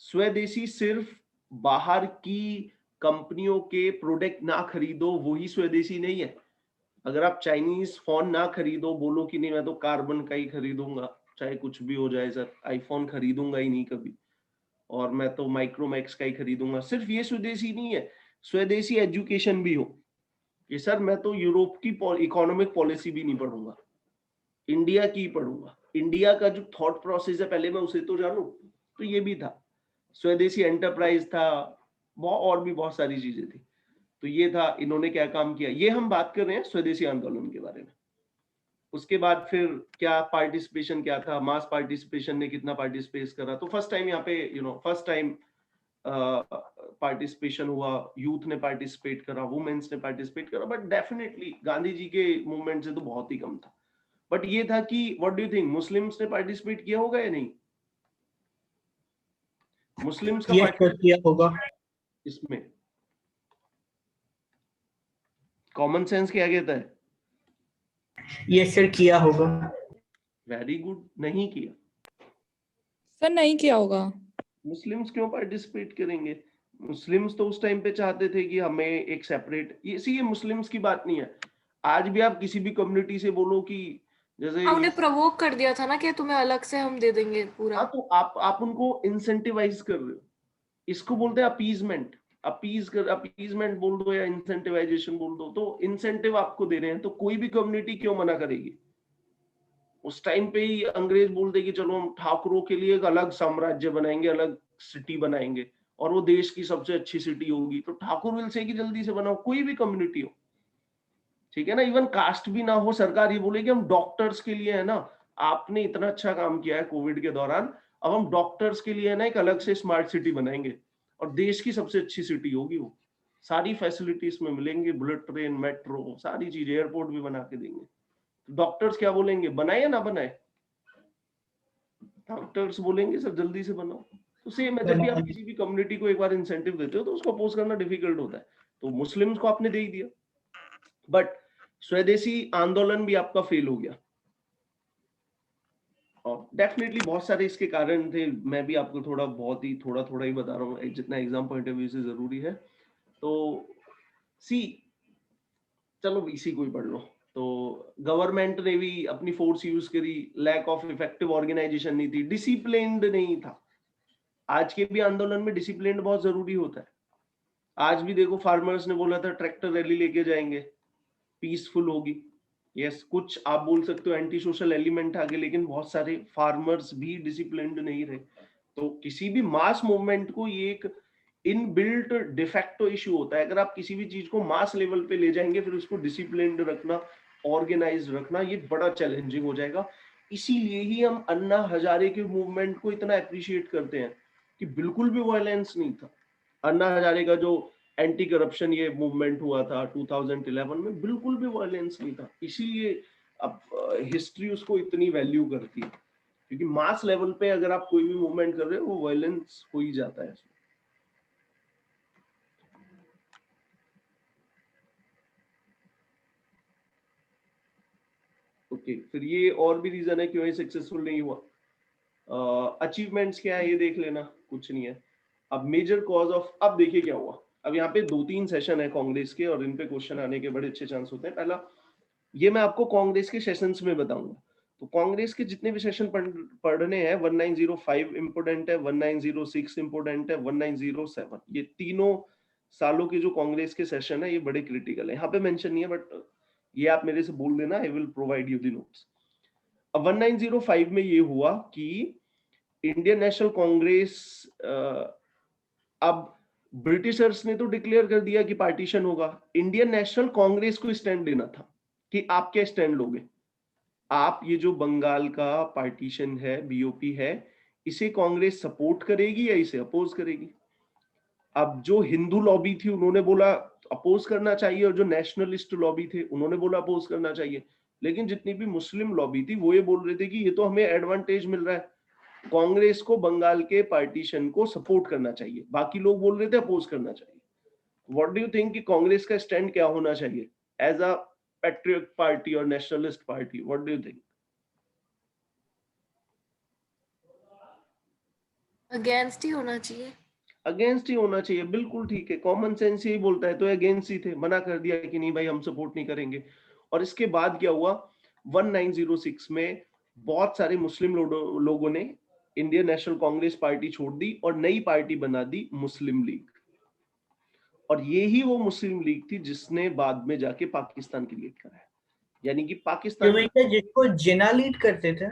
स्वदेशी सिर्फ बाहर की कंपनियों के प्रोडक्ट ना खरीदो वही स्वदेशी नहीं है। अगर आप चाइनीज फोन ना खरीदो, बोलो कि नहीं मैं तो कार्बन का ही खरीदूंगा, चाहे कुछ भी हो जाए सर, आईफोन खरीदूंगा ही नहीं कभी, और मैं तो माइक्रोमैक्स का ही खरीदूंगा, सिर्फ ये स्वदेशी नहीं है। स्वदेशी एजुकेशन भी हो कि सर मैं तो यूरोप की इकोनॉमिक पॉलिसी भी नहीं पढ़ूंगा, इंडिया की पढ़ूंगा, इंडिया का जो थॉट प्रोसेस है पहले मैं उसे तो जानूं। तो ये भी था। स्वदेशी एंटरप्राइज था, और भी बहुत सारी चीजें थी। तो ये था इन्होंने क्या काम किया, ये हम बात कर रहे हैं स्वदेशी आंदोलन के बारे में। उसके बाद फिर क्या पार्टिसिपेशन क्या था, मास पार्टिसिपेशन ने कितना पार्टिसिपेट करा। तो फर्स्ट टाइम यहाँ पे फर्स्ट टाइम पार्टिसिपेशन हुआ, यूथ ने पार्टिसिपेट करा, वुमेन्स ने पार्टिसिपेट करा, बट डेफिनेटली गांधी जी के मूवमेंट से तो बहुत ही कम था। बट ये था कि what do you think, Muslims ने पार्टिसिपेट किया होगा या नहीं? मुस्लिम्स का किया होगा। इसमें कॉमन सेंस क्या कहता है? ये सर किया होगा। वेरी गुड, नहीं किया। सर नहीं किया होगा। मुस्लिम्स क्यों पार्टिसिपेट करेंगे? मुस्लिम्स तो उस टाइम पे चाहते थे कि हमें एक सेपरेट, ये मुस्लिम्स की बात नहीं है। आज भी आप किसी भी कम्युनिटी से बोलो कि जैसे हमने प्रवोक कर दिया था ना कि तुम्हें अलग से हम दे देंगे पूरा। हाँ, तो आप उनको इंसेंटिवाइज कर रहे हो, इसको बोलते हैं अपीजमेंट। अपीजमेंट बोल दो या इंसेंटिवाइजेशन बोल दो, तो इंसेंटिव आपको दे रहे हैं, तो कोई भी कम्युनिटी क्यों मना करेगी? उस टाइम पे ही अंग्रेज बोलते कि चलो हम ठाकुरों के लिए एक अलग साम्राज्य बनाएंगे, अलग सिटी बनाएंगे, और वो देश की सबसे अच्छी सिटी होगी, तो ठाकुर विल से कि जल्दी से बनाओ, कोई भी कम्युनिटी हो, ठीक है ना, इवन कास्ट भी ना हो, सरकार ये बोले कि हम डॉक्टर्स के लिए है ना, आपने इतना अच्छा काम किया है कोविड के दौरान, अब हम डॉक्टर्स के लिए है ना एक अलग से स्मार्ट सिटी बनाएंगे, और देश की सबसे अच्छी सिटी होगी वो, सारी फैसिलिटीज में मिलेंगे, बुलेट ट्रेन, मेट्रो, सारी चीज, एयरपोर्ट भी बना के देंगे। डॉक्टर्स क्या बोलेंगे, बनाए या ना बनाए? डॉक्टर्स बोलेंगे सर जल्दी से बनाओ। तो सेम है, जब भी आप किसी भी कम्युनिटी को एक बार इंसेंटिव देते हो तो उसको अपोज करना डिफिकल्ट होता है। तो मुस्लिम्स को आपने दे ही दिया, बट स्वदेशी आंदोलन भी आपका फेल हो गया, और डेफिनेटली बहुत सारे इसके कारण थे। मैं भी आपको थोड़ा ही बता रहा हूँ, जितना एग्जाम पॉइंट ऑफ व्यू से जरूरी है। तो सी चलो इसी को ही पढ़ लो। तो गवर्नमेंट ने भी अपनी फोर्स यूज करी, लैक ऑफ इफेक्टिव ऑर्गेनाइजेशन नहीं थी, डिसिप्लिन्ड नहीं था। आज के भी आंदोलन में डिसिप्लिन बहुत जरूरी होता है। आज भी देखो फार्मर्स ने बोला था ट्रैक्टर रैली लेके जाएंगे, पीसफुल होगी। यस, कुछ आप बोल सकते हो एंटी सोशल एलिमेंट आ गए, लेकिन बहुत सारे फार्मर्स भी डिसिप्लिन्ड नहीं रहे। तो किसी भी मास मूवमेंट को ये एक इनबिल्ट डिफेक्टो इशू होता है। अगर आप किसी भी चीज को मास लेवल पे ले जाएंगे, फिर उसको डिसिप्लिन्ड रखना, ऑर्गेनाइज रखना, ये बड़ा चैलेंजिंग हो जाएगा। इसीलिए ही हम अन्ना हजारे के मूवमेंट को इतना अप्रिशिएट करते हैं कि बिल्कुल भी वायलेंस नहीं था। अन्ना हजारे का जो एंटी करप्शन ये मूवमेंट हुआ था 2011 में, बिल्कुल भी वायलेंस नहीं था। इसीलिए अब हिस्ट्री उसको इतनी वैल्यू करती है, क्योंकि मास लेवल पे अगर आप कोई भी मूवमेंट कर रहे हो वो वायलेंस हो ही जाता है। ओके, फिर ये और भी रीजन है क्यों ये सक्सेसफुल नहीं हुआ। अचीवमेंट्स क्या है ये देख लेना, कुछ नहीं है। अब मेजर कॉज ऑफ, अब देखिए क्या हुआ। अब यहाँ पे 2-3 सेशन है कांग्रेस के और इन पे क्वेश्चन आने के बड़े अच्छे चांस होते हैं। पहला, ये मैं आपको कांग्रेस के सेशंस में बताऊंगा। तो कांग्रेस के जितने भी सेशन पढ़ने हैं, 1905 इंपोर्टेंट है, 1906 इंपोर्टेंट है, 1907, ये तीनों सालों के जो कांग्रेस के सेशन है ये बड़े क्रिटिकल है। यहाँ पे मेंशन नहीं है बट ये आप मेरे से बोल देना, I will provide you the notes. अब 1905 में ये हुआ कि इंडियन नेशनल कांग्रेस, अब ब्रिटिशर्स ने तो डिक्लेयर कर दिया कि पार्टीशन होगा, इंडियन नेशनल कांग्रेस को स्टैंड लेना था कि आप क्या स्टैंड लोगे। आप ये जो बंगाल का पार्टीशन है, बीओपी है, इसे कांग्रेस सपोर्ट करेगी या इसे अपोज करेगी। अब जो हिंदू लॉबी थी उन्होंने बोला अपोज करना चाहिए, और जो नेशनलिस्ट लॉबी थे उन्होंने बोला अपोज करना चाहिए। लेकिन जितनी भी मुस्लिम लॉबी थी वो ये बोल रहे थे कि ये तो हमें एडवांटेज मिल रहा है, कांग्रेस को बंगाल के पार्टीशन को सपोर्ट करना चाहिए। बाकी लोग बोल रहे थे अपोज करना चाहिए। व्हाट डू यू थिंक कि कांग्रेस का स्टैंड क्या होना चाहिए एज अ पैट्रियट पार्टी और nationalist party? What do you think? Against ही होना चाहिए। अगेंस्ट ही होना चाहिए, बिल्कुल ठीक है। कॉमन सेंस यही बोलता है, तो अगेंस्ट ही थे, मना कर दिया कि नहीं भाई हम सपोर्ट नहीं करेंगे। और इसके बाद क्या हुआ, 1906 में बहुत सारे मुस्लिम लोगों ने इंडियन नेशनल कांग्रेस पार्टी छोड़ दी और नई पार्टी बना दी मुस्लिम लीग। और ये ही वो मुस्लिम लीग थी जिसने बाद में जाके पाकिस्तान की लीड कराया, यानी कि पाकिस्तान जिसको जिन्ना लीड करते थे।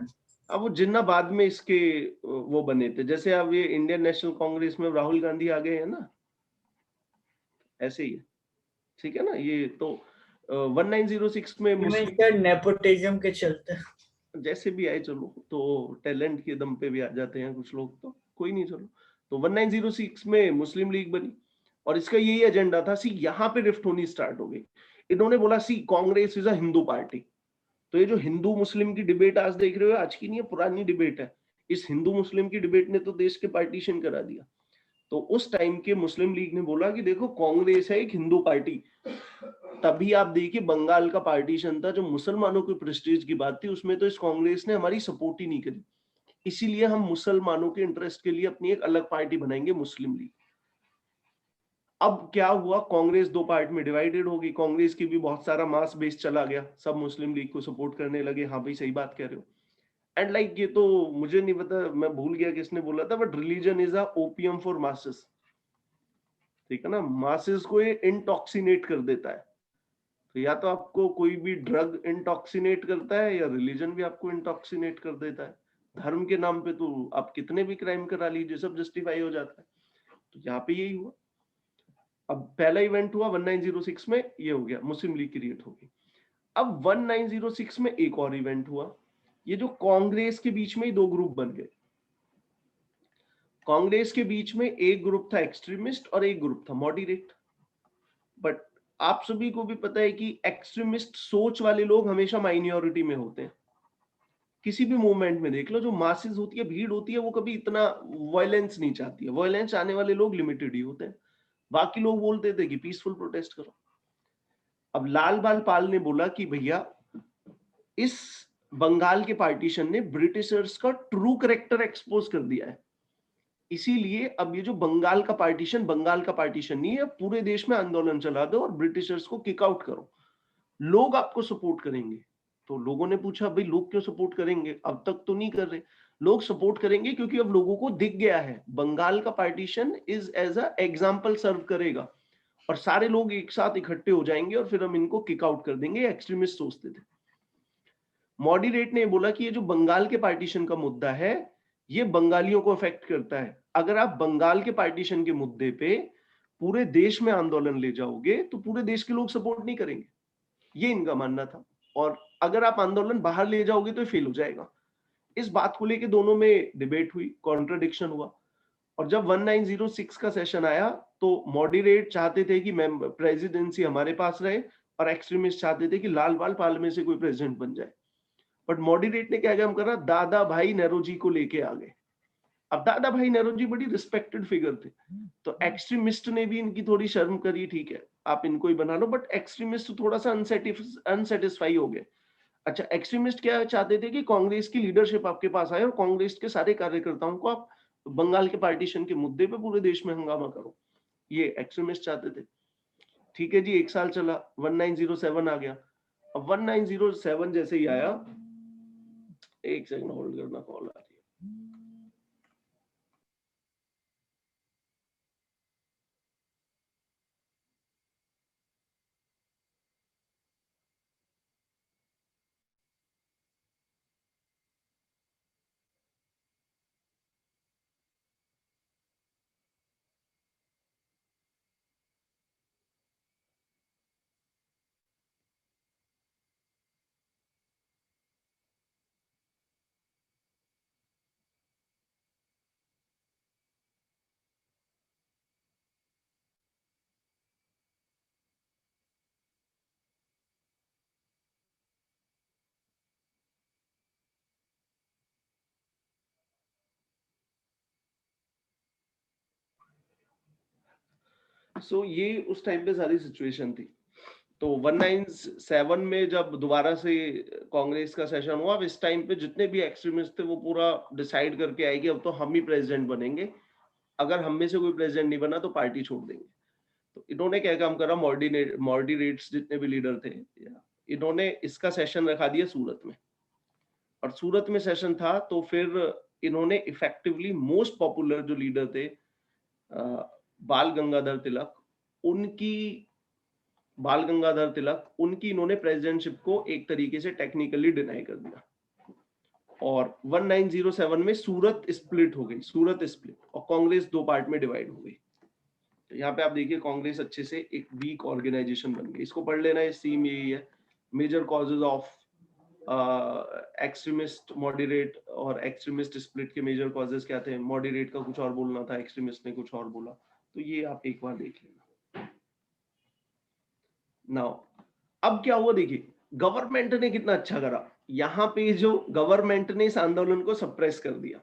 अब वो जिन्ना बाद में इसके वो बने थे। जैसे अब ये इंडियन नेशनल कांग्रेस में राहुल गांधी आ गए हैं ना, ऐसे ही है, ठीक है ना। ये तो 1906 में मुस्लिम नेपोटिज्म के चलते जैसे भी आए, चलो तो टैलेंट के दम पे भी आ जाते हैं कुछ लोग, तो कोई नहीं, चलो। तो 1906 में मुस्लिम लीग बनी और इसका यही एजेंडा था। सी यहाँ पे रिफ्ट होनी स्टार्ट हो गई। इन्होंने बोला see Congress is a Hindu party. तो ये जो हिंदू मुस्लिम की डिबेट आज देख रहे हो, आज की नहीं है, पुरानी डिबेट है। इस हिंदू मुस्लिम की डिबेट ने तो देश के पार्टीशन करा दिया। तो उस टाइम के मुस्लिम लीग ने बोला कि देखो कांग्रेस है एक हिंदू पार्टी। तभी आप देखिए बंगाल का पार्टीशन था, जो मुसलमानों की प्रेस्टीज की बात थी, उसमें तो इस कांग्रेस ने हमारी सपोर्ट ही नहीं करी। इसीलिए हम मुसलमानों के इंटरेस्ट के लिए अपनी एक अलग पार्टी बनाएंगे, मुस्लिम लीग। अब क्या हुआ, कांग्रेस दो पार्ट में डिवाइडेड हो गई। कांग्रेस की भी बहुत सारा मास बेस चला गया, सब मुस्लिम लीग को सपोर्ट करने लगे। हाँ भाई सही बात कह रहे हो। एंड लाइक ये तो मुझे नहीं पता, मैं भूल गया किसने बोला था, but religion is a opium for masses, ठीक है ना। मासेस को ये इंटॉक्सिनेट कर देता है। तो या तो आपको कोई भी ड्रग इंटॉक्सिनेट करता है या रिलीजन भी आपको इंटॉक्सिनेट कर देता है। धर्म के नाम पे तो आप कितने भी क्राइम करा लीजिए, सब जस्टिफाई हो जाता है। तो यहाँ पे यही हुआ। अब पहला इवेंट हुआ 1906 में, ये हो गया, मुस्लिम लीग क्रिएट हो गई। अब 1906 में एक और इवेंट हुआ। ये जो कांग्रेस के बीच में ही दो ग्रुप बन गए। कांग्रेस के बीच में एक ग्रुप था एक्सट्रीमिस्ट और एक ग्रुप था मॉडरेट। बट आप सभी को भी पता है कि एक्सट्रीमिस्ट सोच वाले लोग हमेशा माइनॉरिटी में होते हैं। किसी भी मूवमेंट में देख लो, जो मासेस होती है, भीड़ होती है, वो कभी इतना वायलेंस नहीं चाहती है। वायलेंस आने वाले लोग लिमिटेड ही होते हैं। बाकी लोग बोलते थे कि पीसफुल प्रोटेस्ट करो। अब लाल बाल पाल ने बोला कि भैया इस बंगाल के पार्टीशन ने ब्रिटिशर्स का ट्रू कैरेक्टर एक्सपोज कर दिया है, इसीलिए अब ये जो बंगाल का पार्टीशन नहीं है, पूरे देश में आंदोलन चला दो और ब्रिटिशर्स को किक आउट करो, लोग आपको सपोर्ट करेंगे। तो लोगों ने पूछा भाई लोग क्यों सपोर्ट करेंगे, अब तक तो नहीं कर रहे। लोग सपोर्ट करेंगे क्योंकि अब लोगों को दिख गया है बंगाल का partition is as a example serve करेगा और सारे लोग एक साथ इकट्ठे हो जाएंगे और फिर हम इनको किक आउट कर देंगे। एक्सट्रीमिस्ट सोचते थे। मॉडरेट ने बोला कि ये जो बंगाल के पार्टीशन का मुद्दा है, ये बंगालियों को अफेक्ट करता है। अगर आप बंगाल के पार्टीशन के मुद्दे पे पूरे देश में आंदोलन ले जाओगे तो पूरे देश के लोग सपोर्ट नहीं करेंगे, ये इनका मानना था। और अगर आप आंदोलन बाहर ले जाओगे तो फेल हो जाएगा। इस बात को लेके दोनों में डिबेट हुई, कॉन्ट्रडिक्शन हुआ। और जब 1906 का सेशन आया तो मॉडरेट चाहते थे कि प्रेसिडेंसी हमारे पास रहे और एक्सट्रीमिस्ट चाहते थे कि लाल बाल पाल में से कोई प्रेसिडेंट बन जाए। बट मॉडरेट ने क्या काम करा, दादा भाई नेहरूजी को लेके आ गए। अब दादा भाई नेहरूजी बड़ी रिस्पेक्टेड फिगर थे, तो एक्सट्रीमिस्ट ने भी इनकी थोड़ी शर्म करी, ठीक है आप इनको ही बना लो। बट एक्सट्रीमिस्ट थोड़ा सा अनसेटिस्फाई हो गए। अच्छा, एक्सट्रीमिस्ट क्या चाहते थे कि कांग्रेस की लीडरशिप आपके पास आए और कांग्रेस के सारे कार्यकर्ताओं को आप बंगाल के पार्टीशन के मुद्दे पे पूरे देश में हंगामा करो, ये एक्सट्रीमिस्ट चाहते थे। ठीक है जी, 1 साल चला, 1907 आ गया। अब 1907 जैसे ही आया, एक सेकंड होल्ड करना, कॉल आ रही है। सो ये उस टाइम पे सारी सिचुएशन थी। तो 1997 में जब दोबारा से कांग्रेस का सेशन हुआ, अब इस टाइम पे जितने भी एक्सट्रीमिस्ट थे वो पूरा डिसाइड करके आए कि अब तो हम ही प्रेसिडेंट बनेंगे, अगर हम में से कोई प्रेसिडेंट नहीं बना तो पार्टी छोड़ देंगे। तो इन्होंने क्या काम करा, मॉडरेट्स जितने भी लीडर थे, इन्होंने इसका सेशन रखा दिया सूरत में, और सूरत में सेशन था। तो फिर इन्होंने इफेक्टिवली मोस्ट पॉपुलर जो लीडर थे बाल गंगाधर तिलक, उनकी इन्होंने प्रेसिडेंटशिप को एक तरीके से टेक्निकली डिनाई कर दिया। और 1907 में सूरत स्प्लिट हो गई, और कांग्रेस 2 पार्ट में डिवाइड हो गई। तो यहाँ पे आप देखिए कांग्रेस अच्छे से एक वीक ऑर्गेनाइजेशन बन गई। इसको पढ़ लेना, इस थीम यही है, major causes of extremist moderate और एक्सट्रीमिस्ट स्प्लिट के मेजर कॉजेज क्या थे। मॉडरेट का कुछ और बोलना था, एक्सट्रीमिस्ट ने कुछ और बोला, तो ये आप एक बार देख लेना। नाउ अब क्या हुआ, देखिए गवर्नमेंट ने कितना अच्छा करा। यहाँ पे जो गवर्नमेंट ने इस आंदोलन को सप्रेस कर दिया।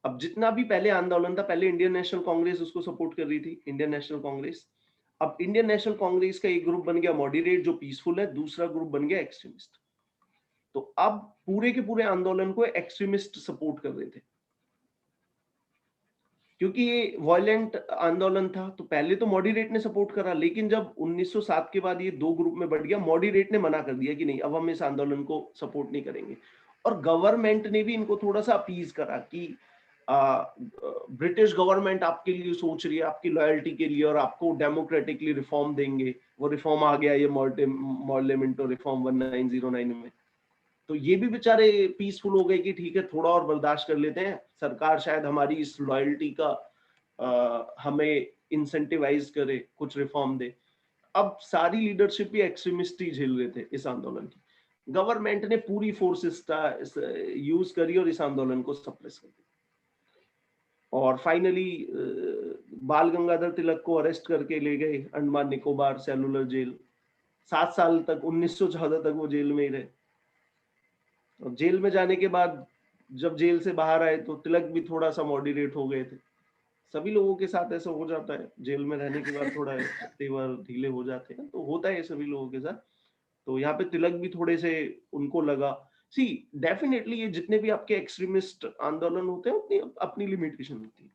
अब जितना भी पहले आंदोलन था, पहले इंडियन नेशनल कांग्रेस उसको सपोर्ट कर रही थी, इंडियन नेशनल कांग्रेस। अब इंडियन नेशनल कांग्रेस का एक ग्रुप बन गया मॉडरेट जो पीसफुल है, दूसरा ग्रुप बन गया एक्सट्रीमिस्ट। तो अब पूरे के पूरे आंदोलन को एक्सट्रीमिस्ट सपोर्ट कर रहे थे, क्योंकि ये वायलेंट आंदोलन था। तो पहले तो मॉडरेट ने सपोर्ट करा, लेकिन जब 1907 के बाद ये 2 ग्रुप में बढ़ गया, मॉडरेट ने मना कर दिया कि नहीं, अब हम इस आंदोलन को सपोर्ट नहीं करेंगे। और गवर्नमेंट ने भी इनको थोड़ा सा अपीज करा कि ब्रिटिश गवर्नमेंट आपके लिए सोच रही है, आपकी लॉयल्टी के लिए, और आपको डेमोक्रेटिकली रिफॉर्म देंगे। वो रिफॉर्म आ गया, ये मॉर्लेमेंटो रिफॉर्म 1909 में। तो ये भी बेचारे पीसफुल हो गए कि ठीक है, थोड़ा और बर्दाश्त कर लेते हैं, सरकार शायद हमारी इस लॉयल्टी का हमें इंसेंटिवाइज करे, कुछ रिफॉर्म दे। अब सारी लीडरशिप भी एक्सट्रीमिस्ट ही झेल रहे थे इस आंदोलन की। गवर्नमेंट ने पूरी फोर्सेस यूज करी और इस आंदोलन को सप्रेस कर दिया। और फाइनली बाल गंगाधर तिलक को अरेस्ट करके ले गए अंडमान निकोबार सेलुलर जेल। 7 साल तक, 1914 तक वो जेल में ही रहे। और जेल में जाने के बाद जब जेल से बाहर आए तो तिलक भी थोड़ा सा मॉडरेट हो गए थे। सभी लोगों के साथ ऐसा हो जाता है, जेल में रहने के बाद थोड़ा तेवर ढीले हो जाते हैं, तो होता है सभी लोगों के साथ। तो यहाँ पे तिलक भी थोड़े से उनको लगा, सी डेफिनेटली ये जितने भी आपके एक्सट्रीमिस्ट आंदोलन होते हैं उतनी अपनी लिमिटेशन होती है।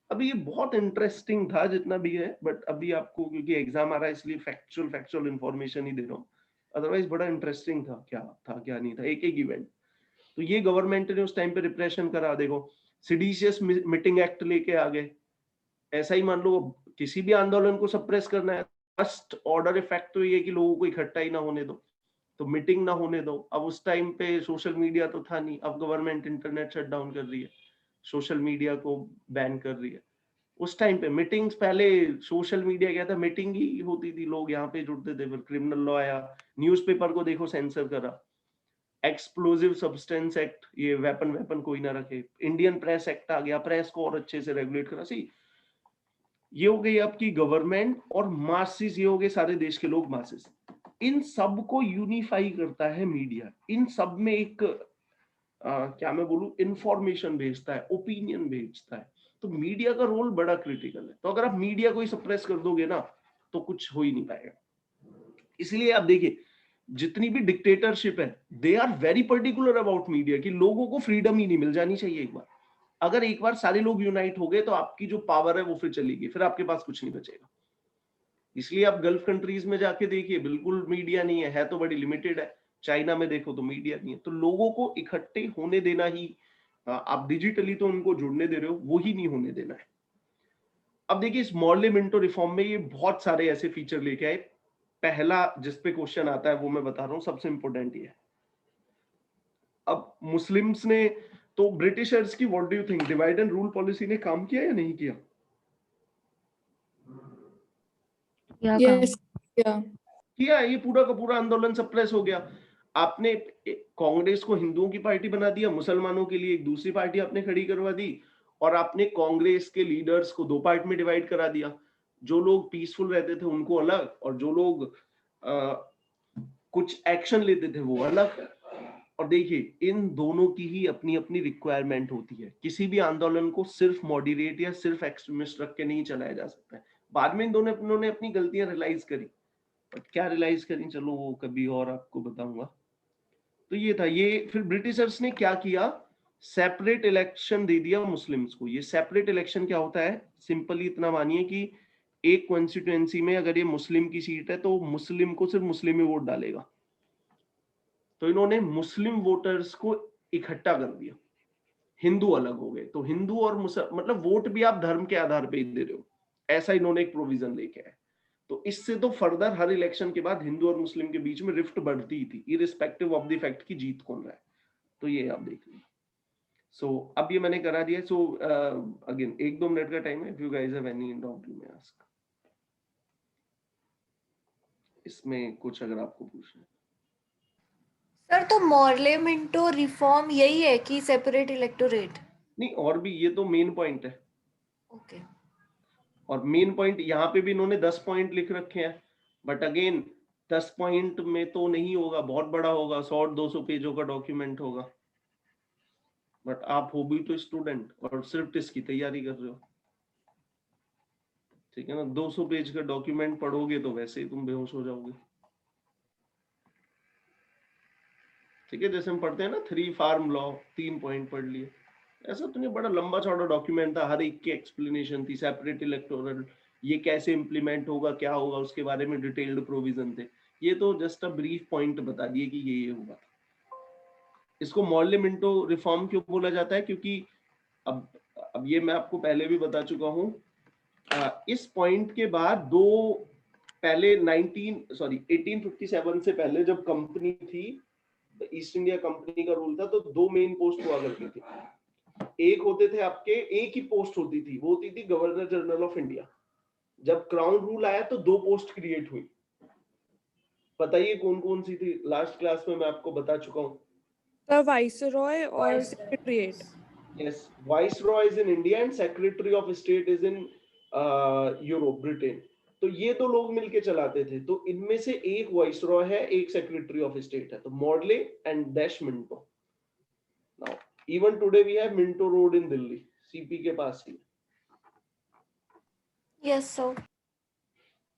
अभी ये बहुत इंटरेस्टिंग था जितना भी है, बट अभी आपको क्योंकि एग्जाम आ रहा है इसलिए फैक्चुअल इंफॉर्मेशन ही दे रहा हूँ। अदरवाइज बड़ा इंटरेस्टिंग था क्या नहीं था, एक इवेंट। तो ये गवर्नमेंट ने उस टाइम पे रिप्रेशन करा। देखो सिडिशियस मीटिंग एक्ट लेके आ गए। ऐसा ही मान लो किसी भी आंदोलन को सप्रेस करना है, फर्स्ट ऑर्डर इफेक्ट तो ये कि लोगों को इकट्ठा ही ना होने दो, तो मीटिंग ना होने दो। अब उस टाइम पे सोशल मीडिया तो था नहीं, अब गवर्नमेंट इंटरनेट शट डाउन कर रही है, सोशल मीडिया को बैन कर रही है। उस टाइम पे मीटिंग्स, पहले सोशल मीडिया क्या था, मीटिंग ही होती थी, लोग यहाँ पे जुड़ते थे। फिर क्रिमिनल लॉ आया, न्यूज़पेपर को देखो सेंसर करा, एक्सप्लोजिव सब्सटेंस एक्ट, ये वेपन कोई ना रखे, इंडियन प्रेस एक्ट आ गया, प्रेस को और अच्छे से रेगुलेट करा। सी ये हो गई आपकी गवर्नमेंट, और मासेस ये हो गए सारे देश के लोग, मासेस। इन सब को यूनिफाई करता है मीडिया। इन सब में एक क्या मैं बोलूं, इंफॉर्मेशन भेजता है, ओपिनियन भेजता है। तो मीडिया का रोल बड़ा क्रिटिकल है। तो अगर आप मीडिया को ही सप्रेस कर दोगे ना तो कुछ हो ही नहीं पाएगा। इसलिए आप देखिए जितनी भी डिक्टेटरशिप है, they are very particular about media, कि लोगों को फ्रीडम ही नहीं मिल जानी चाहिए एक बार। अगर एक बार सारे लोग यूनाइट हो गए तो आपकी जो पावर है वो फिर चलेगी, फिर आपके पास कुछ नहीं बचेगा। इसलिए आप गल्फ कंट्रीज में जाके देखिए, बिल्कुल मीडिया नहीं है तो बड़ी लिमिटेड है। चाइना में देखो तो मीडिया नहीं है। तो लोगों को इकट्ठे होने देना ही, आप डिजिटली तो उनको जुड़ने दे रहे हो, वो ही नहीं होने देना है। अब देखिए इस मॉर्ले मिंटो रिफॉर्म में ये बहुत सारे ऐसे फीचर लेके आए। पहला जिस पे क्वेश्चन आता है वो मैं बता रहा हूँ, सबसे इंपॉर्टेंट ये है। अब मुस्लिम्स ने तो ब्रिटिशर्स की what do you think, divide and rule policy ने काम किया या नहीं किया? यस या किया। ये पूरा का पूरा आंदोलन सप्रेस हो गया। आपने कांग्रेस को हिंदुओं की पार्टी बना दिया, मुसलमानों के लिए एक दूसरी पार्टी आपने खड़ी करवा दी, और आपने कांग्रेस के लीडर्स को दो पार्ट में डिवाइड करा दिया। जो लोग पीसफुल रहते थे उनको अलग, और जो लोग कुछ एक्शन लेते थे वो अलग। और देखिए इन दोनों की ही अपनी अपनी रिक्वायरमेंट होती है। किसी भी आंदोलन को सिर्फ मॉडरेट या सिर्फ एक्सट्रीमिस्ट रख के नहीं चलाया जा सकता है। बाद में इन दोनों ने अपनी गलतियां रियलाइज करी, क्या रियलाइज करी चलो वो कभी और आपको बताऊंगा। तो ये था। ये फिर ब्रिटिशर्स ने क्या किया, सेपरेट इलेक्शन दे दिया मुस्लिम्स को। ये सेपरेट इलेक्शन क्या होता है, सिंपली इतना मानिए कि एक कॉन्स्टिट्यूएंसी में अगर ये मुस्लिम की सीट है तो मुस्लिम को सिर्फ मुस्लिम ही वोट डालेगा। तो इन्होंने मुस्लिम वोटर्स को इकट्ठा कर दिया, हिंदू अलग हो गए। तो हिंदू और मतलब वोट भी आप धर्म के आधार पे ही दे रहे हो, ऐसा इन्होंने एक प्रोविजन लेके आए। तो इससे तो फर्दर हर इलेक्शन के बाद हिंदू और मुस्लिम के बीच में रिफ्ट बढ़ती ही थी, इररिस्पेक्टिव ऑफ द फैक्ट की जीत कौन रहा है। तो ये आप देख लीजिए। सो अब ये मैंने करा दिया। सो अगेन 1-2 मिनट का टाइम है, if you guys have any doubt you may ask. इसमें कुछ अगर आपको पूछना है। सर तो मॉर्ले मिंटो रिफॉर्म यही है कि सेपरेट इलेक्टोरेट? नहीं, और भी, ये तो मेन पॉइंट है। ओके। और मेन पॉइंट यहाँ पे भी इन्होंने 10 पॉइंट लिख रखे हैं, बट अगेन 10 पॉइंट में तो नहीं होगा, बहुत बड़ा होगा, 100-200 पेजों का डॉक्यूमेंट होगा। बट आप हो भी तो स्टूडेंट और सिर्फ टेस्ट की तैयारी कर रहे हो, ठीक है ना। 200 पेज का डॉक्यूमेंट पढ़ोगे तो वैसे ही तुम बेहोश हो जाओगे, ठीक है। जैसे हम पढ़ते हैं ना 3 फार्म लॉ, 3 पॉइंट पढ़ लिए, ऐसा तो नहीं। बड़ा लंबा चौड़ा डॉक्यूमेंट था, हर एक की एक्सप्लेनेशन थी। सेपरेट इलेक्टोरल ये कैसे इंप्लीमेंट होगा, क्या होगा, उसके बारे में डिटेल्ड प्रोविजन थे। ये तो जस्ट अ ब्रीफ पॉइंट बता दिए कि ये होगा। इसको मॉर्ले मिंटो रिफॉर्म क्यों बोला जाता है, क्योंकि अब ये मैं आपको पहले भी बता चुका हूँ। इस पॉइंट के बाद पहले 1857 से पहले जब कंपनी थी, ईस्ट इंडिया कंपनी का रूल था, तो 2 मेन पोस्ट हुआ करती थी। एक होते थे आपके, एक ही पोस्ट होती थी, वो होती थी गवर्नर जनरल ऑफ इंडिया। जब क्राउन रूल आया तो 2 पोस्ट क्रिएट हुई। बताइए कौन कौन सी थी? लास्ट क्लास में मैं आपको बता चुका हूँ। द वाइसरॉय और secretariat. Yes, viceroy is in India and secretary of state is in Europe, Britain. तो ये 2 लोग मिलके चलाते थे। तो इनमें से एक वाइसरॉय है, एक सेक्रेटरी ऑफ स्टेट है। तो Morley and dash Minto. Now even today we have Minto road in Delhi, CP के पास ही। Yes sir.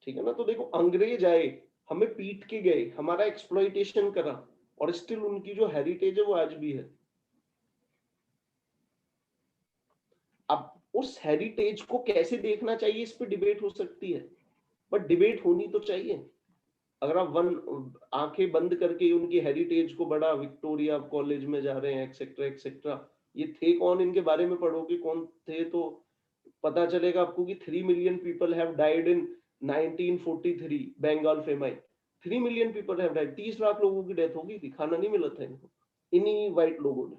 ठीक है ना। तो देखो अंग्रेज आए, हमें पीट के गए, हमारा एक्सप्लॉइटेशन करा, और स्टिल उनकी जो हेरिटेज है वो आज भी है। अब उस हेरिटेज को कैसे देखना चाहिए, इस पे डिबेट हो सकती है, बट डिबेट होनी तो चाहिए। अगर आप आंखें बंद करके उनकी हेरिटेज को, बड़ा विक्टोरिया कॉलेज में जा रहे हैं एक्सेट्रा एक्सेट्रा, ये थे कौन, इनके बारे में पढ़ोगे कौन थे, तो पता चलेगा आपको कि 3 million people have died in 1943 Bengal famine. 3 million people have died, 30 lakh लोगों की डेथ हो गई थी, खाना नहीं मिला था इनको, इन्हीं व्हाइट लोगों ने।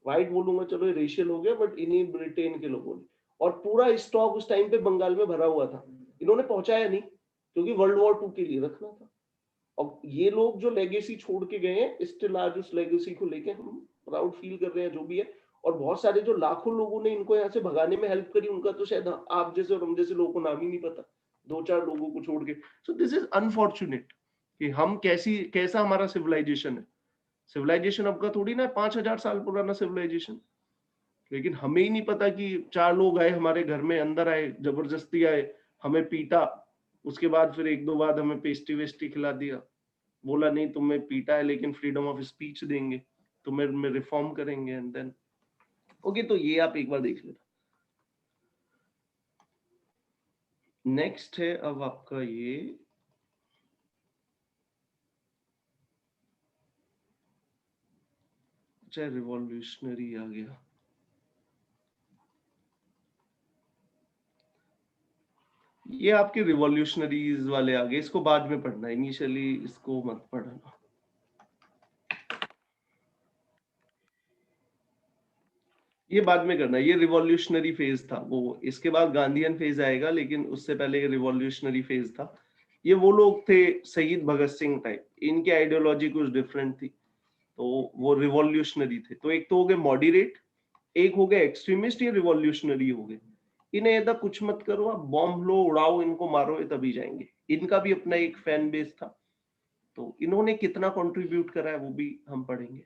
व्हाइट बोलूंगा चलो, रेशियल हो गया, बट इन्हीं ब्रिटेन के लोगों ने। और पूरा स्टॉक उस टाइम पे बंगाल में भरा हुआ था, इन्होंने पहुंचाया नहीं, क्योंकि वर्ल्ड वॉर 2 के लिए रखना था। और ये लोग जो लेगेसी छोड़ के गए हैं, स्टिल आज उस लेगेसी को लेके हम प्राउड फील कर रहे हैं, जो भी है। और बहुत सारे जो लाखों लोगों ने इनको यहाँ से भगाने में हेल्प करी, उनका तो शायद आप जैसे और हम जैसे लोगों को नाम ही नहीं पता, 2-4 लोगों को छोड़ के। सो दिस इज अनफॉर्चुनेट कि हम कैसा हमारा सिविलाइजेशन है। सिविलाइजेशन अब का थोड़ी ना 5000 साल पुराना सिविलाइजेशन, लेकिन हमें ही नहीं पता कि 4 लोग आए हमारे घर में, अंदर आए, जबरदस्ती आए, हमें पीटा, उसके बाद फिर 1-2 बाद हमें पेस्ट्री वेस्ट्री खिला दिया, बोला नहीं तुम्हें पीटा है लेकिन फ्रीडम ऑफ स्पीच देंगे, तुम्हें रिफॉर्म करेंगे, एंड देन ओके, तो ये आप एक बार देख लेना। नेक्स्ट है अब आपका ये चाहे रिवॉल्यूशनरी आ गया, ये आपके रिवॉल्यूशनरीज वाले आ गए, इसको बाद में पढ़ना, इनिशियली इसको मत पढ़ना। ये बाद में करना, ये रिवॉल्यूशनरी फेज था, वो इसके बाद गांधीयन फेज आएगा, लेकिन उससे पहले रिवॉल्यूशनरी फेज था। ये वो लोग थे शहीद भगत सिंह टाइप, इनकी आइडियोलॉजी कुछ डिफरेंट थी, तो वो रिवॉल्यूशनरी थे। तो एक तो हो गए मॉडरेट, एक हो गए एक्सट्रीमिस्ट, ये रिवॉल्यूशनरी हो गए। इन्हें ऐसा कुछ मत करो, आप बॉम्ब लो, उड़ाओ, इनको मारो, ये तभी जाएंगे। इनका भी अपना एक फैन बेस था, तो इन्होंने कितना कंट्रीब्यूट करा है वो भी हम पढ़ेंगे।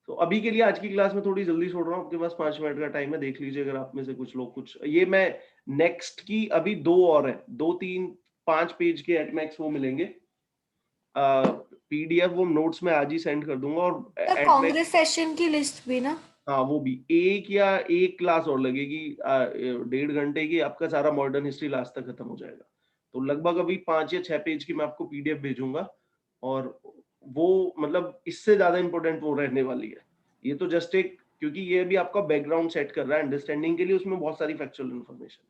तो अभी के लिए आज की क्लास में थोड़ी जल्दी छोड़ रहा हूँ, आपके पास 5 मिनट का टाइम है, देख लीजिए अगर आप में से कुछ लोग कुछ, ये मैं नेक्स्ट की अभी 2 और है, 2 3 5 पेज के एट मैक्स वो मिलेंगे, पीडीएफ वो नोट्स में आज ही सेंड कर दूंगा। और कांग्रेस सेशन की लिस्ट भी ना, हाँ वो भी एक क्लास और लगेगी 1.5 घंटे की, आपका सारा मॉडर्न हिस्ट्री लास्ट तक खत्म हो जाएगा। तो लगभग अभी 5 या 6 पेज की मैं आपको पीडीएफ भेजूंगा, और वो मतलब इससे ज्यादा इंपॉर्टेंट वो रहने वाली है। ये तो जस्ट एक, क्योंकि ये भी आपका बैकग्राउंड सेट कर रहा है अंडरस्टैंडिंग के लिए, उसमें बहुत सारी फैक्चुअल इन्फॉर्मेशन है।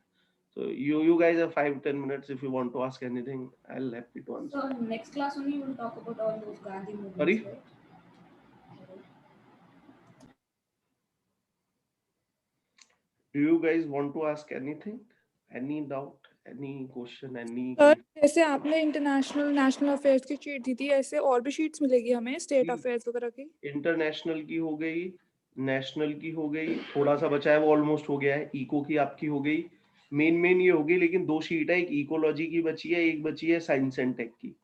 So you guys have 5-10 minutes if you want to ask anything. I'll happy to answer. So next class only you will talk about all those Gandhi movements, Sorry? right? Do you guys want to ask anything? Any doubt? Any question? Any? Sir जैसे आपने international national affairs की sheet दी थी, ऐसे और भी sheets मिलेगी हमें state affairs वगैरह की? इंटरनेशनल की हो गई, नेशनल की हो गई, थोड़ा सा बचा है वो ऑलमोस्ट हो गया है, इको की आपकी हो गई, मेन ये हो गई, लेकिन 2 शीट है, एक इकोलॉजी की बची है, एक बची है साइंस एंड टेक की।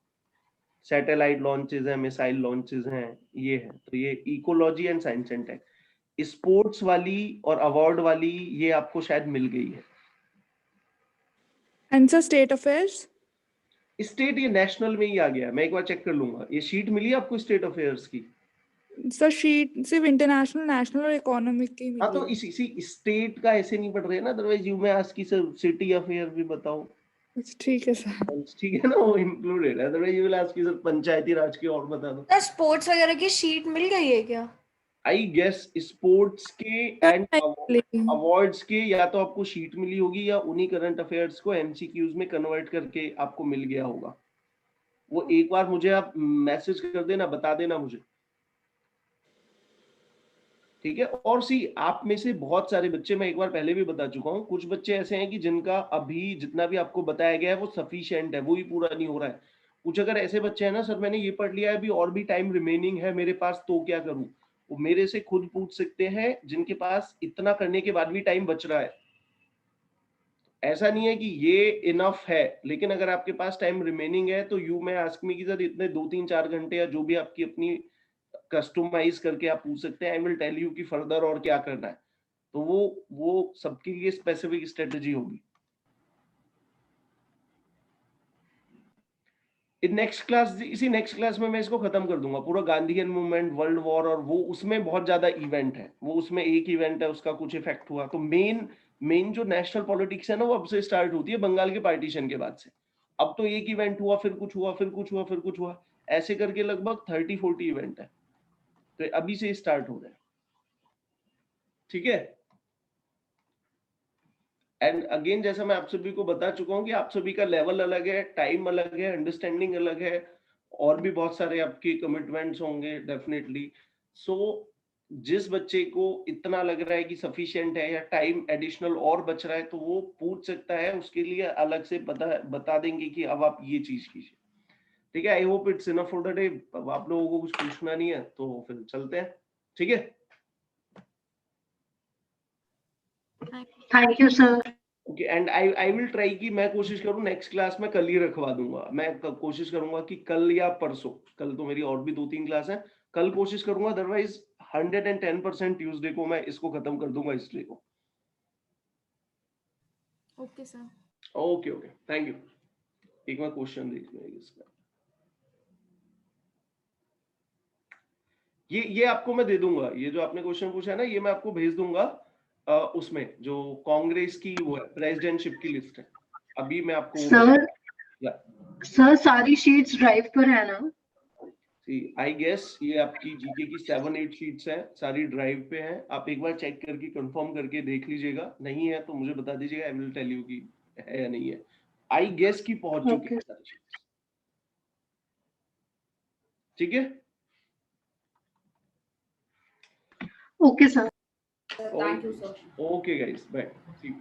सैटेलाइट लॉन्चेस है, मिसाइल लॉन्चेस हैं, ये है, तो ये ecology and science and tech. Sports वाली और अवार्ड वाली ये आपको शायद मिल गई है। And sir state affairs? State ये नेशनल में ही आ गया, मैं एक बार चेक कर लूंगा। ये शीट मिली है आपको स्टेट अफेयर्स की? सर शीट सिर्फ इंटरनेशनल, नेशनल और इकोनॉमिक की हाँ, तो मिली है। इसी स्टेट का ऐसे नहीं पढ़ रहे ना, अदरवाइज यू में आज की सर सिटी अफेयर भी बताओ। ठीक है सर, ठीक है ना, वो इंक्लूडेड है, otherwise you will ask sir panchayati raj की और बता दो। स्पोर्ट्स वगैरह की शीट मिल गई है क्या? आई गेस स्पोर्ट्स के एंड अवार्ड्स के या तो आपको शीट मिली होगी, या उन्हीं करंट अफेयर्स को एमसीक्यूज में कन्वर्ट करके आपको मिल गया होगा। वो एक बार मुझे आप मैसेज कर देना, बता देना मुझे, ठीक है। और सी आप में से बहुत सारे बच्चे, मैं एक बार पहले भी बता चुका हूँ, कुछ बच्चे ऐसे हैं कि जिनका अभी जितना भी आपको बताया गया है वो सफिशिएंट है, वो ही पूरा नहीं हो रहा है। कुछ अगर ऐसे बच्चे हैं ना, सर मैंने ये पढ़ लिया है, अभी और भी टाइम रिमेनिंग है मेरे पास, तो क्या करूं, वो मेरे से खुद पूछ सकते हैं, जिनके पास इतना करने के बाद भी टाइम बच रहा है। ऐसा नहीं है कि ये इनफ है, लेकिन अगर आपके पास टाइम रिमेनिंग है तो यू में आस्क मी की सर इतने 2-3-4 घंटे या जो भी आपकी अपनी कस्टमाइज करके आप पूछ सकते हैं। आई विल टेल यू कि फर्दर और क्या करना है, तो वो सबके लिए स्पेसिफिक स्ट्रेटजी होगी। नेक्स्ट क्लास, इसी नेक्स्ट क्लास में मैं इसको खत्म कर दूंगा, पूरा गांधीयन मूवमेंट, वर्ल्ड वॉर, और वो उसमें बहुत ज्यादा इवेंट है, वो उसमें एक इवेंट है उसका कुछ इफेक्ट हुआ। तो मेन जो नेशनल पॉलिटिक्स है ना, वो अब से स्टार्ट होती है बंगाल के पार्टीशन के बाद से। अब तो एक इवेंट हुआ, फिर कुछ हुआ, फिर कुछ हुआ, फिर कुछ हुआ, ऐसे करके लगभग 30-40 इवेंट है, तो अभी से स्टार्ट हो रहा है, ठीक है। एंड अगेन जैसा मैं आप सभी को बता चुका हूं कि आप सभी का लेवल अलग है, टाइम अलग है, अंडरस्टैंडिंग अलग है, और भी बहुत सारे आपके कमिटमेंट्स होंगे डेफिनेटली। सो जिस बच्चे को इतना लग रहा है कि सफिशिएंट है या टाइम एडिशनल और बच रहा है, तो वो पूछ सकता है, उसके लिए अलग से बता देंगे कि अब आप ये चीज कीजिए, ठीक है। I hope it's enough for the day. अब आप लोगों को कुछ पूछना नहीं है तो फिर चलते हैं, ठीक है। Thank you, sir. Okay, and I will try कि मैं कोशिश करूं नेक्स्ट क्लास में कल ही रखवा दूंगा। मैं कोशिश करूंगा कि कल या परसों, कल तो मेरी और भी 2-3 क्लास हैं, कल कोशिश करूंगा, अदरवाइज 110% ट्यूसडे को मैं इसको खत्म कर दूंगा हिस्ट्री को। Okay sir. Okay, thank you. एक बार क्वेश्चन देख लेंगे इसका, ये आपको मैं दे दूंगा, ये जो आपने क्वेश्चन पूछा है ना, ये मैं आपको भेज दूंगा। उसमें जो कांग्रेस की वो है प्रेसिडेंटशिप की लिस्ट है, अभी मैं आपको वो सर या सर सारी शीट्स ड्राइव पर है ना? आई गेस ये आपकी जीके की 7-8 शीट्स हैं, सारी ड्राइव पे हैं। आप एक बार चेक करके कंफर्म करके देख लीजिएगा, नहीं है तो मुझे बता दीजिएगा, आई विल टेल यू कि है या नहीं है। आई गेस की पहुंच चुकी है सारी शीट्स। ठीक है, okay sir. Thank you, sir. Okay guys, bye, see you.